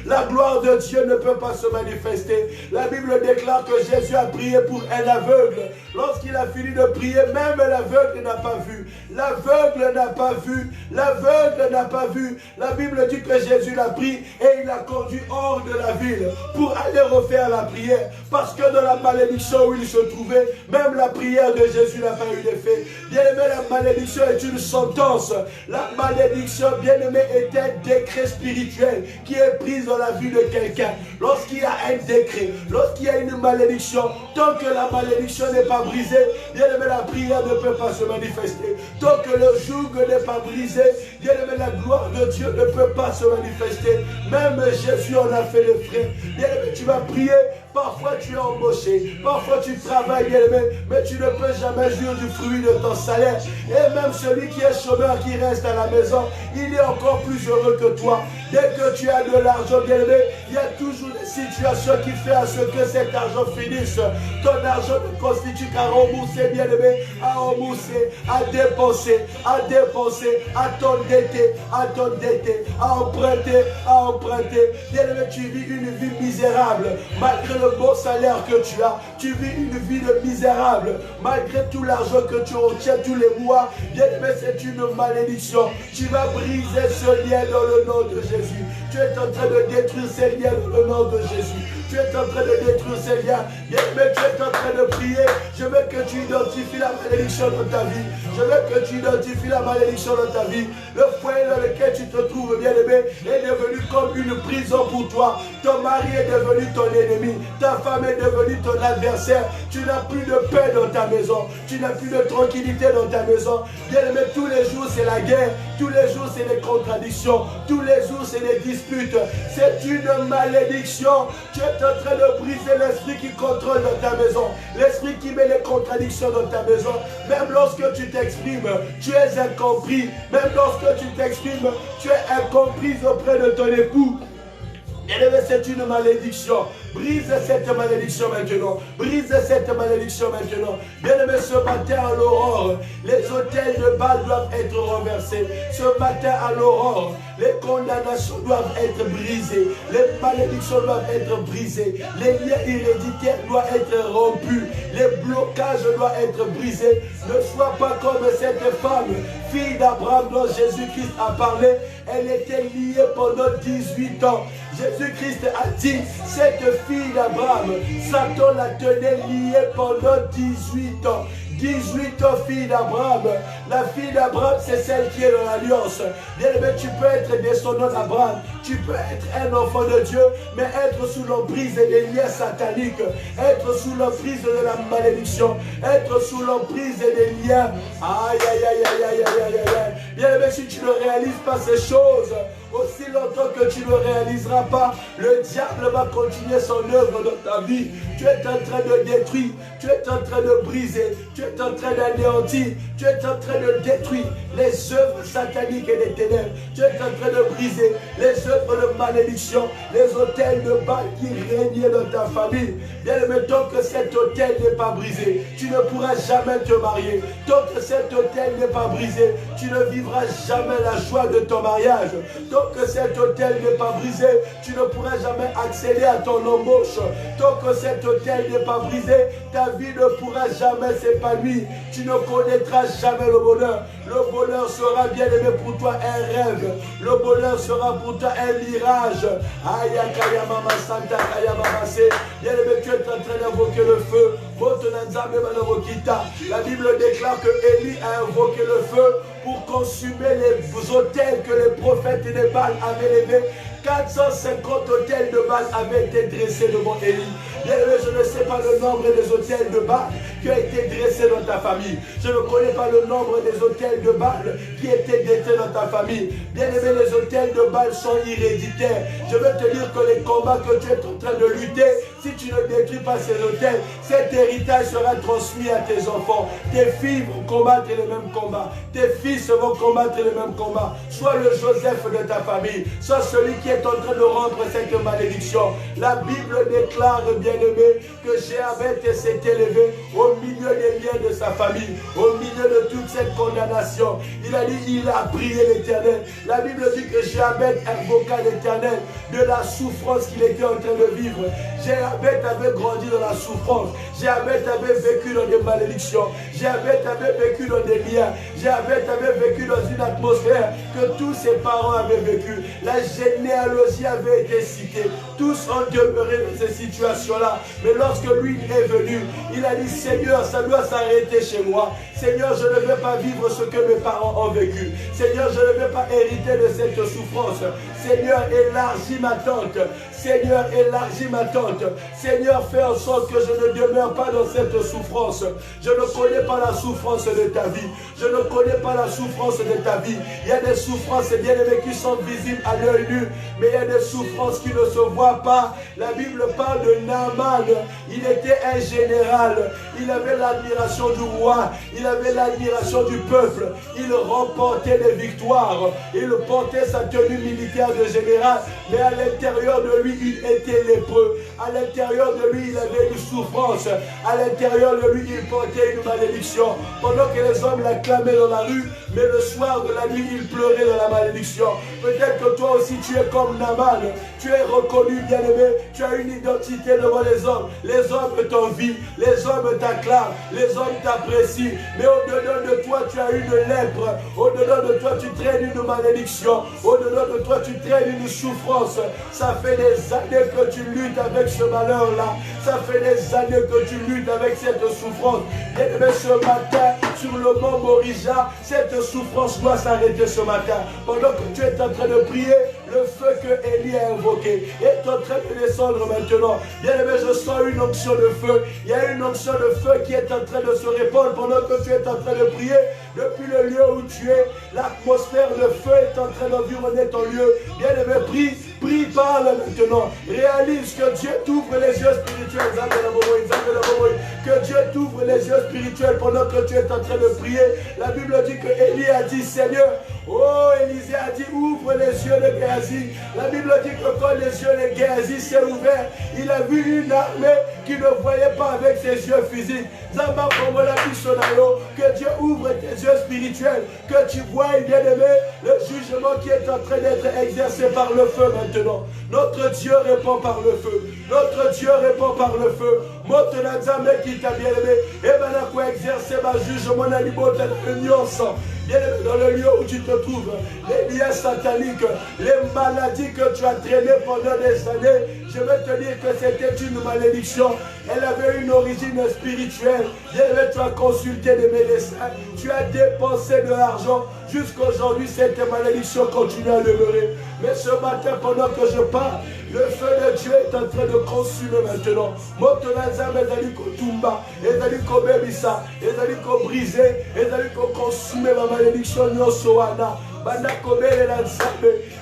la gloire de Dieu ne peut pas se manifester. La Bible déclare que Jésus a prié pour un aveugle. Lorsqu'il a fini de prier, même l'aveugle n'a pas vu. L'aveugle n'a pas vu. L'aveugle n'a pas vu. La Bible dit que Jésus l'a pris et il l'a conduit hors de la ville pour aller refaire la prière. Parce que dans la malédiction où il se trouvait, même la prière de Jésus n'a pas eu d'effet. Bien-aimé, la malédiction est une sentence. La malédiction, bien-aimé, est un décret spirituel qui est pris dans la vie de quelqu'un. Lorsqu'il y a un décret, lorsqu'il y a une malédiction, tant que la malédiction n'est pas brisée, bien aimé, la prière ne peut pas se manifester. Tant que le joug n'est pas brisé, bien aimé, la gloire de Dieu ne peut pas se manifester. Même Jésus en a fait les frais. Bien aimé, tu vas prier. Parfois tu es embauché, parfois tu travailles, bien aimé, mais tu ne peux jamais jouir du fruit de ton salaire. Et même celui qui est chômeur, qui reste à la maison, il est encore plus heureux que toi. Dès que tu as de l'argent, bien aimé, il y a toujours des situations qui font à ce que cet argent finisse. Ton argent ne constitue qu'à rembourser, bien aimé, à rembourser, à dépenser, à t'endetter, à emprunter. Bien aimé, tu vis une vie misérable, malgré le bon salaire que tu as, tu vis une vie de misérable, malgré tout l'argent que tu retiens tous les mois. Bien aimé, c'est une malédiction. Tu vas briser ce lien dans le nom de Jésus. Tu es en train de détruire ces liens dans le nom de Jésus. Tu es en train de détruire ces liens. Bien aimé, tu es en train de prier. Je veux que tu identifies la malédiction dans ta vie. Je veux que tu identifies la malédiction dans ta vie. Le foyer dans lequel tu te trouves, bien aimé, est devenu comme une prison pour toi. Ton mari est devenu ton ennemi. Ta femme est devenue ton adversaire. Tu n'as plus de paix dans ta maison. Tu n'as plus de tranquillité dans ta maison. Bien aimé, tous les jours c'est la guerre. Tous les jours c'est des contradictions. Tous les jours c'est des disputes. C'est une malédiction. Tu es en train de briser l'esprit qui contrôle dans ta maison. L'esprit qui met les contradictions dans ta maison. Même lorsque tu t'exprimes, tu es incompris. Même lorsque tu t'exprimes, tu es incomprise auprès de ton époux. Bien-aimé, c'est une malédiction. Brise cette malédiction maintenant. Brise cette malédiction maintenant. Bien-aimé, ce matin à l'aurore, les autels de Baal doivent être renversés. Ce matin à l'aurore, les condamnations doivent être brisées. Les malédictions doivent être brisées. Les liens héréditaires doivent être rompus. Les blocages doivent être brisés. Ne sois pas comme cette femme, fille d'Abraham dont Jésus-Christ a parlé. Elle était liée pendant 18 ans. Jésus-Christ a dit, cette fille d'Abraham, Satan la tenait liée pendant 18 ans. 18 ans, fille d'Abraham. La fille d'Abraham, c'est celle qui est dans l'alliance. Bien aimé, tu peux être descendant d'Abraham. Tu peux être un enfant de Dieu, mais être sous l'emprise des liens sataniques. Être sous l'emprise de la malédiction. Être sous l'emprise des liens. Aïe, aïe, aïe, aïe, aïe, aïe, aïe, aïe. Bien aimé, si tu ne réalises pas ces choses, aussi longtemps que tu ne réaliseras pas, le diable va continuer son œuvre dans ta vie. Tu es en train de détruire, tu es en train de briser, tu es en train d'anéantir, tu es en train de détruire les œuvres sataniques et des ténèbres. Tu es en train de briser les œuvres de malédiction, les autels de Baal qui régnaient dans ta famille. Bien aimé, tant que cet autel n'est pas brisé, tu ne pourras jamais te marier. Tant que cet autel n'est pas brisé, tu ne vivras jamais la joie de ton mariage. Tant Tant que cet autel n'est pas brisé, tu ne pourras jamais accéder à ton embauche. Tant que cet autel n'est pas brisé, ta vie ne pourra jamais s'épanouir. Tu ne connaîtras jamais le bonheur. Le bonheur sera, bien aimé, pour toi un rêve. Le bonheur sera pour toi un mirage. Aya kaya mama santa kaya mama se. Bien aimé, tu es en train d'invoquer le feu. La Bible déclare que Élie a invoqué le feu pour consumer les autels que les prophètes et les Baals avaient levés. 450 autels de Baal avaient été dressés devant Élie. Bien aimé, je ne sais pas le nombre des autels de Baal qui ont été dressés dans ta famille. Je ne connais pas le nombre des autels de Baal qui étaient dressés dans ta famille. Bien aimé, les autels de Baal sont héréditaires. Je veux te dire que les combats que tu es en train de lutter, si tu ne détruis pas ces autels, cet héritage sera transmis à tes enfants. Tes filles vont combattre les mêmes combats. Tes fils vont combattre les mêmes combats. Sois le Joseph de ta famille. Sois celui qui est en train de rompre cette malédiction. La Bible déclare, bien-aimé, que Jéhabeth s'est élevé au milieu des liens de sa famille, au milieu de toute cette condamnation. Il a dit, il a prié l'Éternel. La Bible dit que Jéhabeth invoqua l'Éternel de la souffrance qu'il était en train de vivre. Jéhabeth avait grandi dans la souffrance. Jéhabeth avait vécu dans des malédictions. Jéhabeth avait vécu dans des liens. Jéhabeth avait vécu dans une atmosphère que tous ses parents avaient vécu. La généalogie avait été citée. Tous ont demeuré dans ces situations-là. Mais lorsque lui est venu, il a dit, Seigneur, ça doit s'arrêter chez moi. Seigneur, je ne vais pas vivre ce que mes parents ont vécu. Seigneur, je ne vais pas hériter de cette souffrance. Seigneur, élargis ma tente. Seigneur, élargis ma tente. Seigneur, fais en sorte que je ne demeure pas dans cette souffrance. Je ne connais pas la souffrance de ta vie. Je ne connais pas la souffrance de ta vie. Il y a des souffrances, bien-aimées, qui sont visibles à l'œil nu, mais il y a des souffrances qui ne se voient pas. La Bible parle de Naaman. Il était un général. Il avait l'admiration du roi. Il avait l'admiration du peuple. Il remportait des victoires. Il portait sa tenue militaire de général, mais à l'intérieur de lui, il était lépreux. À l'intérieur de lui, il avait une souffrance. À l'intérieur de lui, il portait une malédiction. Pendant que les hommes l'acclamaient dans la rue, mais le soir de la nuit, il pleurait dans la malédiction. Peut-être que toi aussi, tu es comme Naaman. Tu es reconnu, bien-aimé. Tu as une identité devant les hommes. Les hommes t'envient. Les hommes t'acclament. Les hommes t'apprécient. Mais au-dedans de toi, tu as une lèpre. Au-dedans de toi, tu traînes une malédiction. Au-dedans de toi, tu traînes une souffrance. Ça fait des années que tu luttes avec ce malheur-là. Ça fait des années que tu luttes avec cette souffrance. Bien-aimé, ce matin, sur le mont Morija, cette souffrance doit s'arrêter ce matin. Pendant que tu es en train de prier, le feu que Élie a invoqué est en train de descendre maintenant. Bien-aimé, je sens une onction de feu. Il y a une onction de feu qui est en train de se répandre pendant que tu es en train de prier. Depuis le lieu où tu es, l'atmosphère de feu est en train d'environner ton lieu. Bien-aimé, prie. Prie, parle maintenant. Réalise que Dieu t'ouvre les yeux spirituels. Que Dieu t'ouvre les yeux spirituels pendant que tu es en train de prier. La Bible dit que Élie a dit, Seigneur, oh, Élisée a dit, ouvre les yeux de Géhazi. La Bible dit que quand les yeux de Géhazi s'est ouverts, il a vu une armée qui ne voyait pas avec ses yeux physiques. Que Dieu ouvre tes yeux spirituels, que tu vois, bien-aimé, le jugement qui est en train d'être exercé par le feu maintenant. Notre Dieu répond par le feu. Notre Dieu répond par le feu. Qui t'a bien-aimé, et maintenant quoi exercer ma jugement dans le lieu où tu te trouves, les liens sataniques, les maladies que tu as traînées pendant des années, je vais te dire que c'était une malédiction. Elle avait une origine spirituelle. Tu as consulté des médecins, tu as dépensé de l'argent. Jusqu'aujourd'hui, cette malédiction continue à demeurer. Mais ce matin, pendant que je parle, le feu de Dieu est en train de consumer maintenant. Briser, consumer ma malédiction.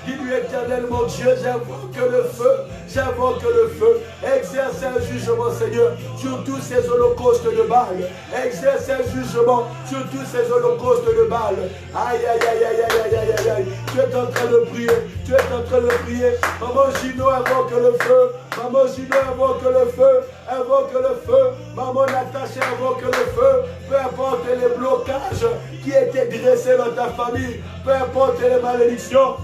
Dis-lui, Éternel, mon Dieu, j'invoque le feu, exerce un jugement, Seigneur, sur tous ces holocaustes de Baal, exerce un jugement sur tous ces holocaustes de Baal. Aïe, aïe, aïe, aïe, aïe, aïe, aïe, aïe, tu es en train de prier, tu es en train de prier. Maman Gino, invoque le feu, maman Gino, invoque le feu, invoque le feu, maman Natacha, invoque le feu, peu importe les blocages qui étaient dressés dans ta famille, peu importe les malédictions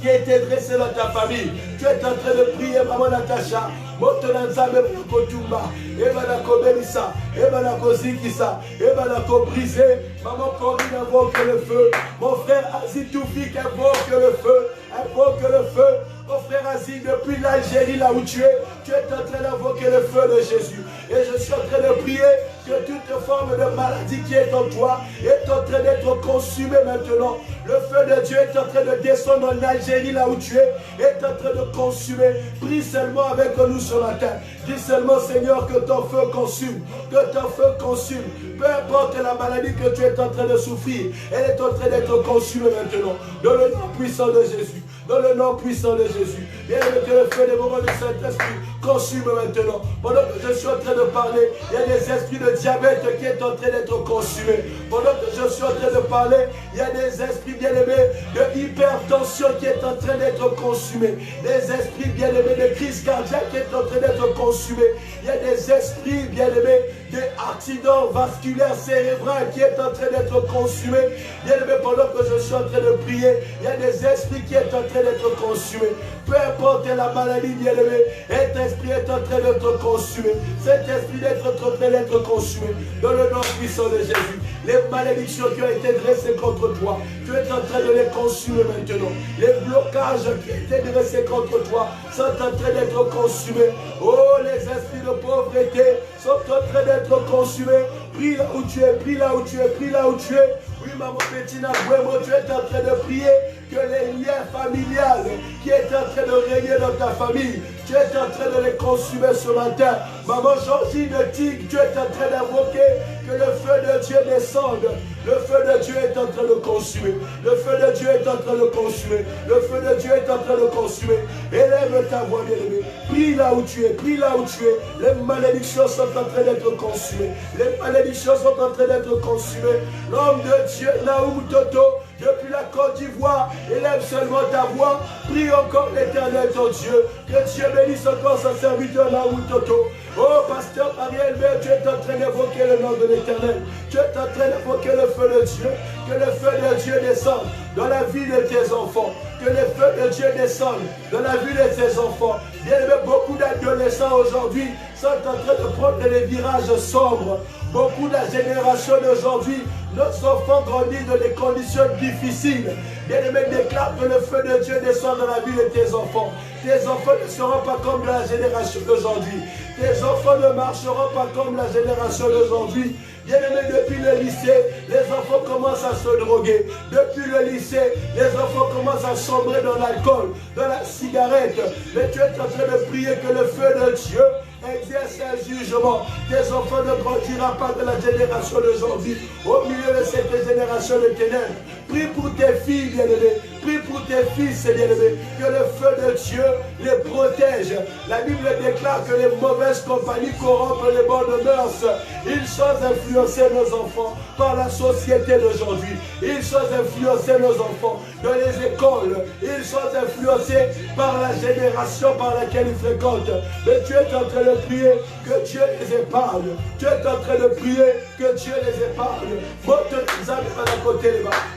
qui a été dressé dans ta famille. Tu es en train de prier, maman Natacha. Motonanzabe Kotumba, Ebanako Belissa, Ebanako Zikissa, Ebanako Brisé. Maman Corinne invoque le feu. Mon frère Azitoufik invoque le feu. Invoque le feu. Mon frère Aziz, depuis l'Algérie, là où tu es en train d'invoquer le feu de Jésus. Et je suis en train de prier que toute forme de maladie qui est en toi est en train d'être consumée maintenant. Le feu de Dieu est en train de descendre en Algérie, là où tu es en train de consumer. Prie seulement avec nous ce matin. Dis seulement, Seigneur, que ton feu consume. Que ton feu consume. Peu importe la maladie que tu es en train de souffrir, elle est en train d'être consumée maintenant. Dans le nom puissant de Jésus. Dans le nom puissant de Jésus. Bien que le feu des moments du Saint-Esprit consume maintenant. Pendant que je suis en train de parler, il y a des esprits de diabète qui sont en train d'être consumés. Pendant que je suis en train de parler, il y a des esprits bien-aimés de hypertension qui sont en train d'être consumés. Des esprits bien-aimés de crise cardiaque qui sont en train d'être consumés. Il y a des esprits bien-aimés d'accidents vasculaires cérébraux qui sont en train d'être consumés. Bien-aimés, pendant que je suis en train de prier, il y a des esprits qui sont en train d'être consumés. Peu importe la maladie, bien-aimé, cet esprit est en train d'être consumé. Cet esprit est en train d'être consumé. Dans le nom puissant de Jésus. Les malédictions qui ont été dressées contre toi, tu es en train de les consumer maintenant. Les blocages qui ont été dressés contre toi sont en train d'être consumés. Oh, les esprits de pauvreté sont en train d'être consumés. Prie là où tu es, prie là où tu es, prie là où tu es. Oui, maman Bettina Buemo, tu es en train de prier que les liens familiales qui est en train de régner dans ta famille, tu es en train de les consumer ce matin. Maman Georgine Tig, tu es en train d'invoquer que le feu de Dieu descende. Le feu de Dieu est en train de consumer. Le feu de Dieu est en train de consumer. Le feu de Dieu est en train de consumer. Élève ta voix, bien-aimée. Prie là où tu es, prie là où tu es. Les malédictions sont en train d'être consumées. Les malédictions sont en train d'être consumées. L'homme de Dieu, Naoum Toto, depuis la Côte d'Ivoire, élève seulement ta voix. Prie encore l'Éternel ton Dieu. Que Dieu bénisse encore son serviteur Naoum Toto. Oh, pasteur Ariel, tu es en train d'évoquer le nom de l'Éternel. Tu es en train d'évoquer le feu de Dieu. Que le feu de Dieu descende dans la vie de tes enfants. Que le feu de Dieu descende dans la vie de tes enfants. Bien aimé, beaucoup d'adolescents aujourd'hui sont en train de prendre des virages sombres. Beaucoup de la génération d'aujourd'hui, nos enfants grandissent dans des conditions difficiles. Bien-aimé, déclare que le feu de Dieu descend dans la vie de tes enfants. Tes enfants ne seront pas comme la génération d'aujourd'hui. Tes enfants ne marcheront pas comme la génération d'aujourd'hui. Bien-aimé, depuis le lycée, les enfants commencent à se droguer. Depuis le lycée, les enfants commencent à sombrer dans l'alcool, dans la cigarette. Mais tu es en train de prier que le feu de Dieu exerce un jugement. Tes enfants ne grandiront pas de la génération d'aujourd'hui, au milieu de cette génération de ténèbres. Prie pour tes filles, bien-aimés. Prie pour tes fils, bien-aimés. Que le feu de Dieu les protège. La Bible déclare que les mauvaises compagnies corrompent les bonnes mœurs. Ils sont influencés, nos enfants, par la société d'aujourd'hui. Ils sont influencés, nos enfants, dans les écoles. Ils sont influencés par la génération par laquelle ils fréquentent. Mais tu es en train de prier que Dieu les épargne. Tu es en train de prier que Dieu les épargne.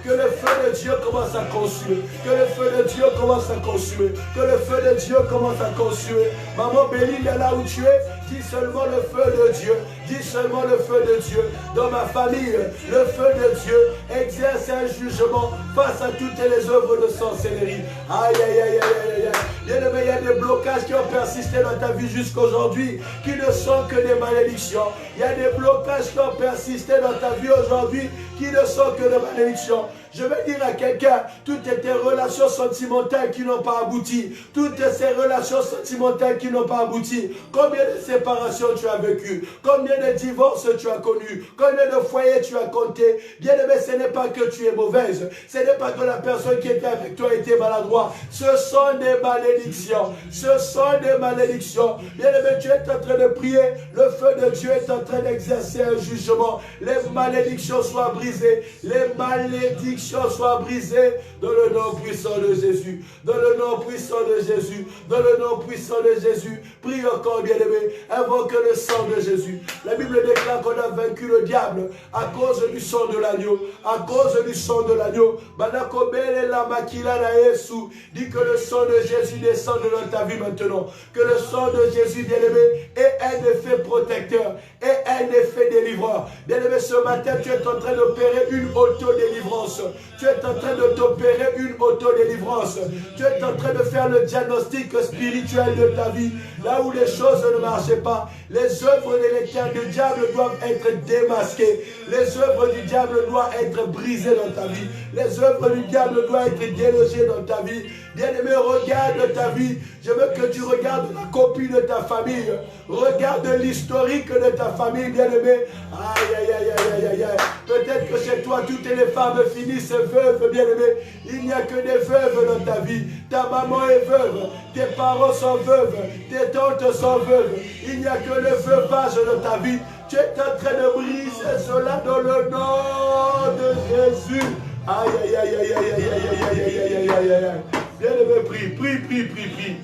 Que le feu de Dieu commence à consumer. Que le feu de Dieu commence à consumer. Que le feu de Dieu commence à consumer. Maman Béline, là où tu es, dis seulement le feu de Dieu. Dis seulement le feu de Dieu. Dans ma famille, le feu de Dieu exerce un jugement face à toutes les œuvres de sorcellerie. Aïe, aïe, aïe, aïe, aïe, aïe. Bien-aimé, il y a des blocages qui ont persisté dans ta vie jusqu'aujourd'hui, qui ne sont que des malédictions. Il y a des blocages qui ont persisté dans ta vie aujourd'hui, qui ne sont que des malédictions. Je vais dire à quelqu'un, toutes tes relations sentimentales qui n'ont pas abouti, toutes ces relations sentimentales qui n'ont pas abouti, combien de séparations tu as vécu, combien de divorces tu as connu, combien de foyers tu as compté. Bien aimé, ce n'est pas que tu es mauvaise, ce n'est pas que la personne qui était avec toi était maladroite, ce sont des malédictions, ce sont des malédictions. Bien aimé, tu es en train de prier, le feu de Dieu est en train d'exercer un jugement, les malédictions soient brisées, les malédictions malédiction soit brisée dans le nom puissant de Jésus. Dans le nom puissant de Jésus. Dans le nom puissant de Jésus. Prie encore, bien-aimé. Invoque le sang de Jésus. La Bible déclare qu'on a vaincu le diable à cause du sang de l'agneau. À cause du sang de l'agneau. Dis que le sang de Jésus descende dans ta vie maintenant. Que le sang de Jésus, bien-aimé, ait un effet protecteur et un effet délivreur. Bien-aimé, ce matin, tu es en train d'opérer une auto-délivrance. Tu es en train de t'opérer une auto-délivrance. Tu es en train de faire le diagnostic spirituel de ta vie. Là où les choses ne marchaient pas, les œuvres délétères du diable doivent être démasquées. Les œuvres du diable doivent être brisées dans ta vie. Les œuvres du diable doivent être délogées dans ta vie. Bien-aimé, regarde ta vie. Je veux que tu regardes la copie de ta famille. Regarde l'historique de ta famille, bien-aimé. Aïe, aïe, aïe, aïe, aïe, aïe. Peut-être que chez toi, toutes les femmes finissent veuves, bien-aimé. Il n'y a que des veuves dans ta vie. Ta maman est veuve. Tes parents sont veuves. Tes tantes sont veuves. Il n'y a que le veuvage dans ta vie. Tu es en train de briser cela dans le nom de Jésus. Aïe, aïe, aïe, aïe, aïe, aïe, aïe, aïe, aïe, aïe, aïe, aïe, aïe. Bien-aimé, prie, prie, prie, prie, prie.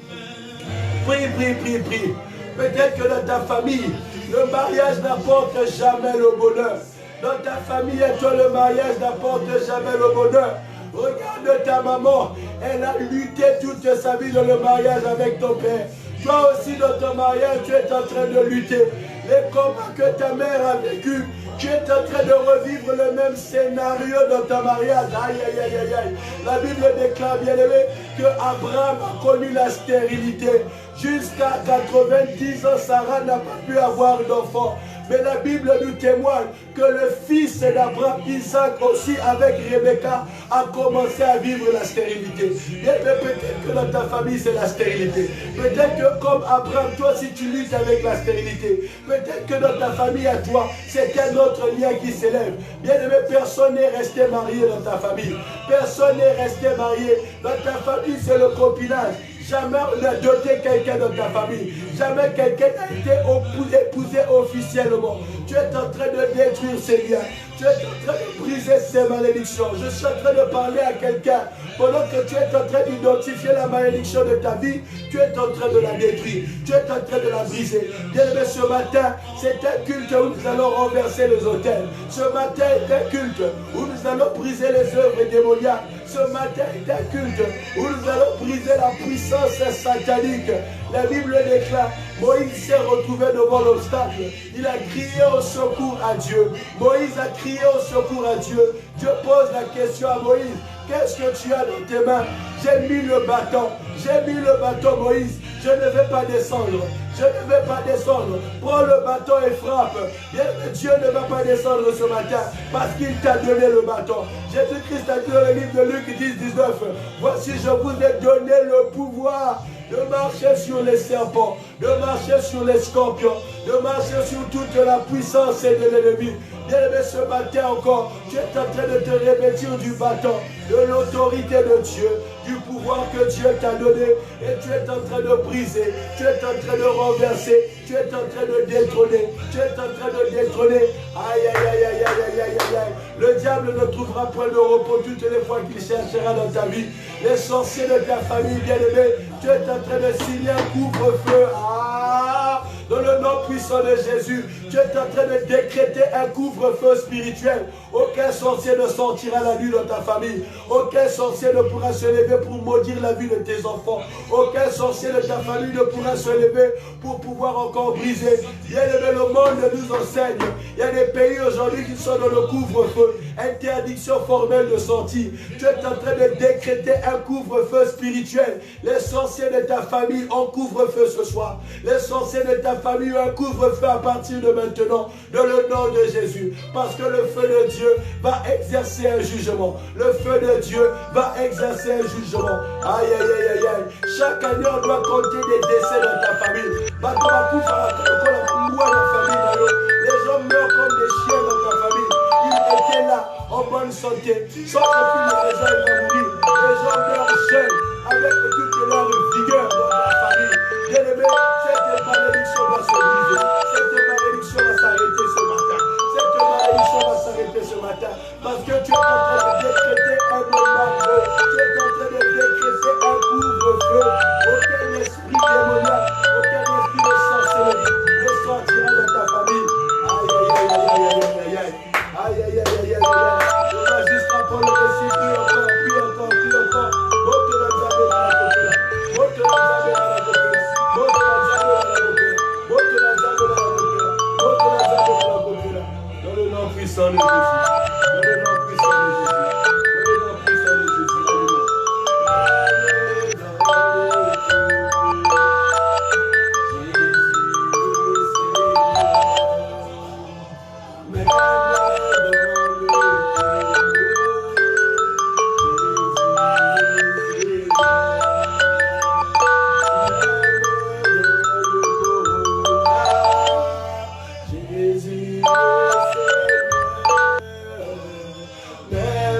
Prie, prie, prie, prie. Peut-être que dans ta famille, le mariage n'apporte jamais le bonheur. Dans ta famille, toi, le mariage n'apporte jamais le bonheur. Regarde ta maman, elle a lutté toute sa vie dans le mariage avec ton père. Toi aussi, dans ton mariage, tu es en train de lutter. Les combats que ta mère a vécu, tu es en train de revivre le même scénario dans ton mariage. Aïe, aïe, aïe, aïe, aïe. La Bible déclare, bien aimé, que Abraham a connu la stérilité. Jusqu'à 90 ans, Sarah n'a pas pu avoir d'enfant. Mais la Bible nous témoigne que le fils d'Abraham, Isaac, aussi avec Rebecca, a commencé à vivre la stérilité. Mais peut-être que dans ta famille, c'est la stérilité. Peut-être que comme Abraham, toi aussi tu luttes avec la stérilité. Peut-être que dans ta famille à toi, c'est un autre lien qui s'élève. Bien aimé, personne n'est resté marié dans ta famille. Personne n'est resté marié. Dans ta famille, c'est le copinage. Jamais on a doté quelqu'un dans ta famille. Jamais quelqu'un n'a été épousé officiellement. Tu es en train de détruire ces liens. Tu es en train de briser ces malédictions. Je suis en train de parler à quelqu'un. Pendant que tu es en train d'identifier la malédiction de ta vie, tu es en train de la détruire. Tu es en train de la briser. Bien-aimé, ce matin, c'est un culte où nous allons renverser les autels. Ce matin est un culte où nous allons briser les œuvres démoniaques. Ce matin est un culte où nous allons briser la puissance satanique. La Bible déclare, Moïse s'est retrouvé devant l'obstacle. Il a crié au secours à Dieu. Moïse a crié au secours à Dieu. Dieu pose la question à Moïse. Qu'est-ce que tu as dans tes mains? J'ai mis le bâton. J'ai mis le bâton, Moïse. Je ne vais pas descendre. Je ne vais pas descendre. Prends le bâton et frappe. Bien que Dieu ne va pas descendre ce matin parce qu'il t'a donné le bâton. Jésus-Christ a dit dans le livre de Luc 10, 19. Voici, je vous ai donné le pouvoir de marcher sur les serpents, de marcher sur les scorpions, de marcher sur toute la puissance de l'ennemi. Bien-aimé, ce matin encore, tu es en train de te revêtir du bâton, de l'autorité de Dieu, du pouvoir que Dieu t'a donné, et tu es en train de briser, tu es en train de renverser, tu es en train de détrôner, tu es en train de détrôner. Aïe, aïe, aïe, aïe, aïe, aïe, aïe, aïe. Le diable ne trouvera point de repos toutes les fois qu'il cherchera dans ta vie. Les sorciers de ta famille, bien-aimé, tu es en train de signer un couvre-feu. Dans le nom puissant de Jésus, tu es en train de décréter un couvre-feu spirituel. Aucun sorcier ne sortira la nuit dans ta famille. Aucun sorcier ne pourra se lever pour maudire la vie de tes enfants. Aucun sorcier de ta famille ne pourra se lever pour pouvoir encore briser. Bien-aimé, le monde nous enseigne. Il y a des pays aujourd'hui qui sont dans le couvre-feu. Interdiction formelle de sortie. Tu es en train de décréter un couvre-feu spirituel. Les sorciers de ta famille ont couvre-feu ce soir. Les sorciers de ta famille ont un couvre-feu à partir de maintenant, dans le nom de Jésus. Parce que le feu de Dieu va exercer un jugement. Le feu de Dieu va exercer un jugement. Aïe, aïe, aïe, aïe, aïe. Chaque année, on doit compter des décès dans ta famille. Les gens meurent comme des chiens dans ta famille. Ils étaient là, en bonne santé. Sans aucune raison, ils vont mourir. Les gens meurent jeunes, avec toute leur vigueur dans ta famille. Bien-aimé, cette malédiction va se briser. Cette malédiction va s'arrêter ce matin. Cette malédiction va s'arrêter ce matin. Parce que tu es en train de décréter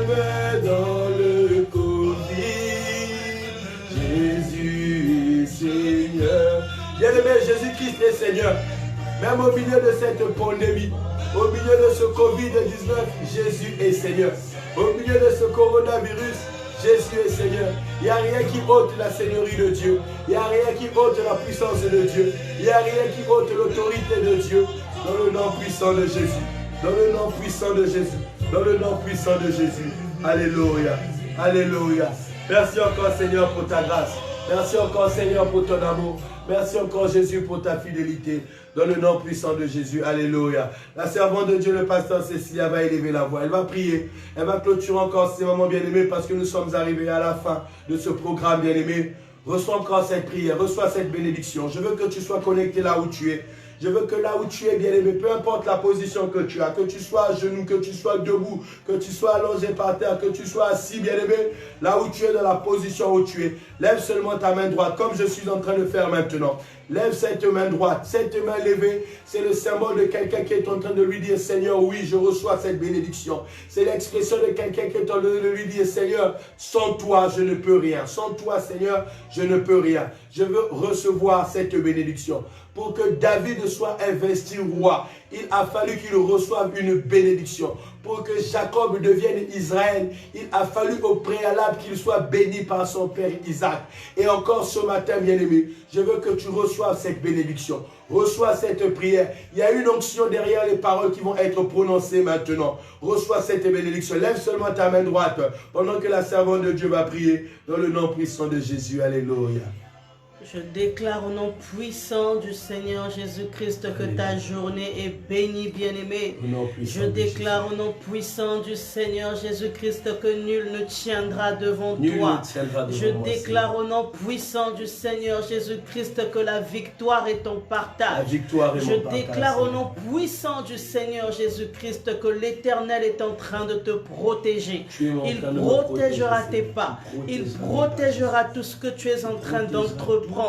même dans le Covid, Jésus est Seigneur. Bien-aimé, Jésus-Christ est Seigneur. Même au milieu de cette pandémie, au milieu de ce Covid-19, Jésus est Seigneur. Au milieu de ce coronavirus, Jésus est Seigneur. Il n'y a rien qui ôte la seigneurie de Dieu. Il n'y a rien qui ôte la puissance de Dieu. Il n'y a rien qui ôte l'autorité de Dieu. Dans le nom puissant de Jésus. Dans le nom puissant de Jésus. Dans le nom puissant de Jésus. Alléluia. Alléluia. Merci encore Seigneur pour ta grâce. Merci encore Seigneur pour ton amour. Merci encore Jésus pour ta fidélité. Dans le nom puissant de Jésus. Alléluia. La servante de Dieu, le pasteur Cécilia, va élever la voix. Elle va prier. Elle va clôturer encore ces moments bien-aimés parce que nous sommes arrivés à la fin de ce programme bien-aimé. Reçois encore cette prière. Reçois cette bénédiction. Je veux que tu sois connecté là où tu es. Je veux que là où tu es, bien-aimé, peu importe la position que tu as, que tu sois à genoux, que tu sois debout, que tu sois allongé par terre, que tu sois assis, bien-aimé, là où tu es, dans la position où tu es, lève seulement ta main droite, comme je suis en train de faire maintenant. Lève cette main droite. Cette main levée, c'est le symbole de quelqu'un qui est en train de lui dire, Seigneur, oui, je reçois cette bénédiction. C'est l'expression de quelqu'un qui est en train de lui dire, Seigneur, sans toi, je ne peux rien. Sans toi, Seigneur, je ne peux rien. Je veux recevoir cette bénédiction. Pour que David soit investi roi, il a fallu qu'il reçoive une bénédiction. Pour que Jacob devienne Israël, il a fallu au préalable qu'il soit béni par son père Isaac. Et encore ce matin, bien-aimé, je veux que tu reçoives cette bénédiction. Reçois cette prière. Il y a une onction derrière les paroles qui vont être prononcées maintenant. Reçois cette bénédiction. Lève seulement ta main droite pendant que la servante de Dieu va prier dans le nom puissant de Jésus. Alléluia. Je déclare au nom puissant du Seigneur Jésus-Christ que ta journée est bénie, bien-aimé. Je déclare au nom puissant du Seigneur Jésus-Christ que nul ne tiendra devant toi. Je déclare au nom puissant du Seigneur Jésus-Christ que la victoire est ton partage. Je déclare au nom puissant du Seigneur Jésus-Christ que l'Éternel est en train de te protéger. Il protégera tes pas. Il protégera tout ce que tu es en train d'entreprendre.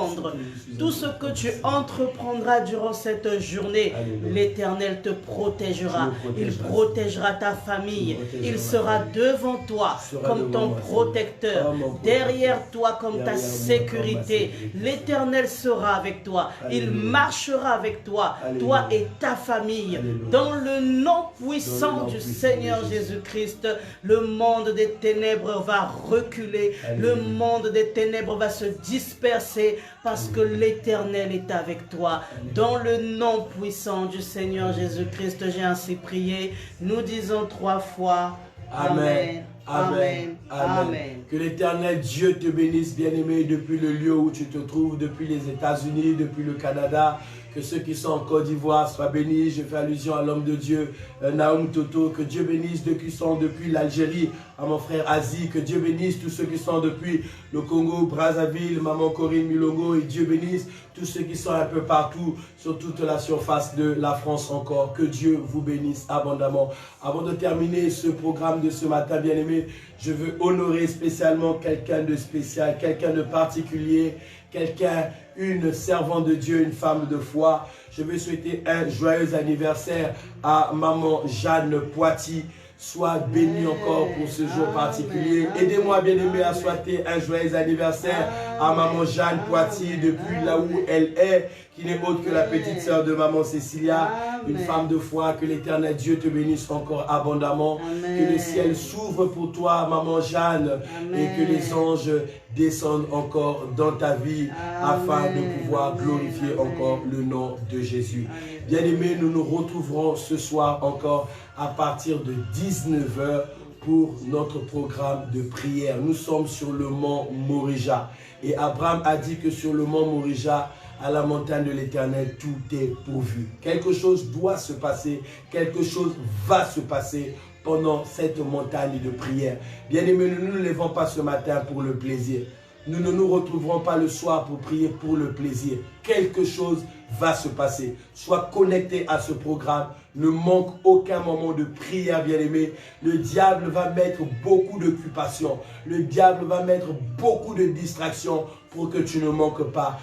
Tout ce que tu entreprendras durant cette journée, l'Éternel te protégera. Il protégera ta famille. Il sera devant toi comme ton protecteur, derrière toi comme ta sécurité. L'Éternel sera avec toi. Il marchera avec toi, toi et ta famille. Dans le nom puissant du Seigneur Jésus-Christ, le monde des ténèbres va reculer. Le monde des ténèbres va se disperser parce que l'Éternel est avec toi. Dans le nom puissant du Seigneur Jésus-Christ, j'ai ainsi prié. Nous disons 3 fois Amen. Amen. Amen. Que l'Éternel Dieu te bénisse, bien-aimé, depuis le lieu où tu te trouves, depuis les États-Unis, depuis le Canada. Que ceux qui sont en Côte d'Ivoire soient bénis. Je fais allusion à l'homme de Dieu, Naoum Toto. Que Dieu bénisse ceux qui sont depuis l'Algérie, à mon frère Asie. Que Dieu bénisse tous ceux qui sont depuis le Congo, Brazzaville, maman Corinne Milongo. Et Dieu bénisse tous ceux qui sont un peu partout, sur toute la surface de la France encore. Que Dieu vous bénisse abondamment. Avant de terminer ce programme de ce matin, bien-aimé, je veux honorer spécialement quelqu'un de spécial, quelqu'un de particulier, quelqu'un, une servante de Dieu, une femme de foi. Je veux souhaiter un joyeux anniversaire à maman Jeanne Poiti. Sois bénie encore pour ce jour particulier. Aidez-moi, bien-aimé, à souhaiter un joyeux anniversaire à maman Jeanne Poiti depuis là où elle est, qui n'est autre que la petite sœur de maman Cécilia, une femme de foi. Que l'Éternel Dieu te bénisse encore abondamment. Amen. Que le ciel s'ouvre pour toi, maman Jeanne, Amen. Et que les anges descendent encore dans ta vie, Amen. Afin de pouvoir glorifier encore le nom de Jésus. Bien-aimés, nous nous retrouverons ce soir encore à partir de 19 h pour notre programme de prière. Nous sommes sur le mont Morija. Et Abraham a dit que sur le mont Morija, à la montagne de l'Éternel, tout est pourvu. Quelque chose doit se passer, quelque chose va se passer pendant cette montagne de prière. Bien-aimés, nous ne nous levons pas ce matin pour le plaisir. Nous ne nous retrouverons pas le soir pour prier pour le plaisir. Quelque chose va se passer. Sois connecté à ce programme. Ne manque aucun moment de prière, bien-aimé. Le diable va mettre beaucoup d'occupation. Le diable va mettre beaucoup de distractions pour que tu ne manques pas.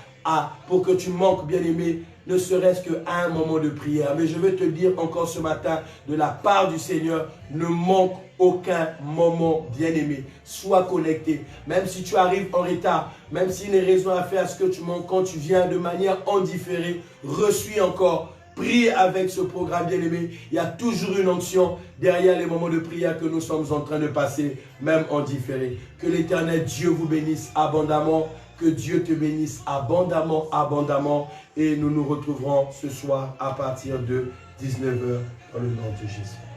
Pour que tu manques, bien-aimé, ne serait-ce qu'à un moment de prière. Mais je veux te dire encore ce matin, de la part du Seigneur, ne manque aucun moment, bien-aimé. Sois connecté. Même si tu arrives en retard, même s'il y a une raison à faire à ce que tu manques, quand tu viens de manière indifférée, reçois encore. Prie avec ce programme, bien-aimé. Il y a toujours une onction derrière les moments de prière que nous sommes en train de passer, même en différé. Que l'Éternel Dieu vous bénisse abondamment. Que Dieu te bénisse abondamment, abondamment. Et nous nous retrouverons ce soir à partir de 19h dans le nom de Jésus.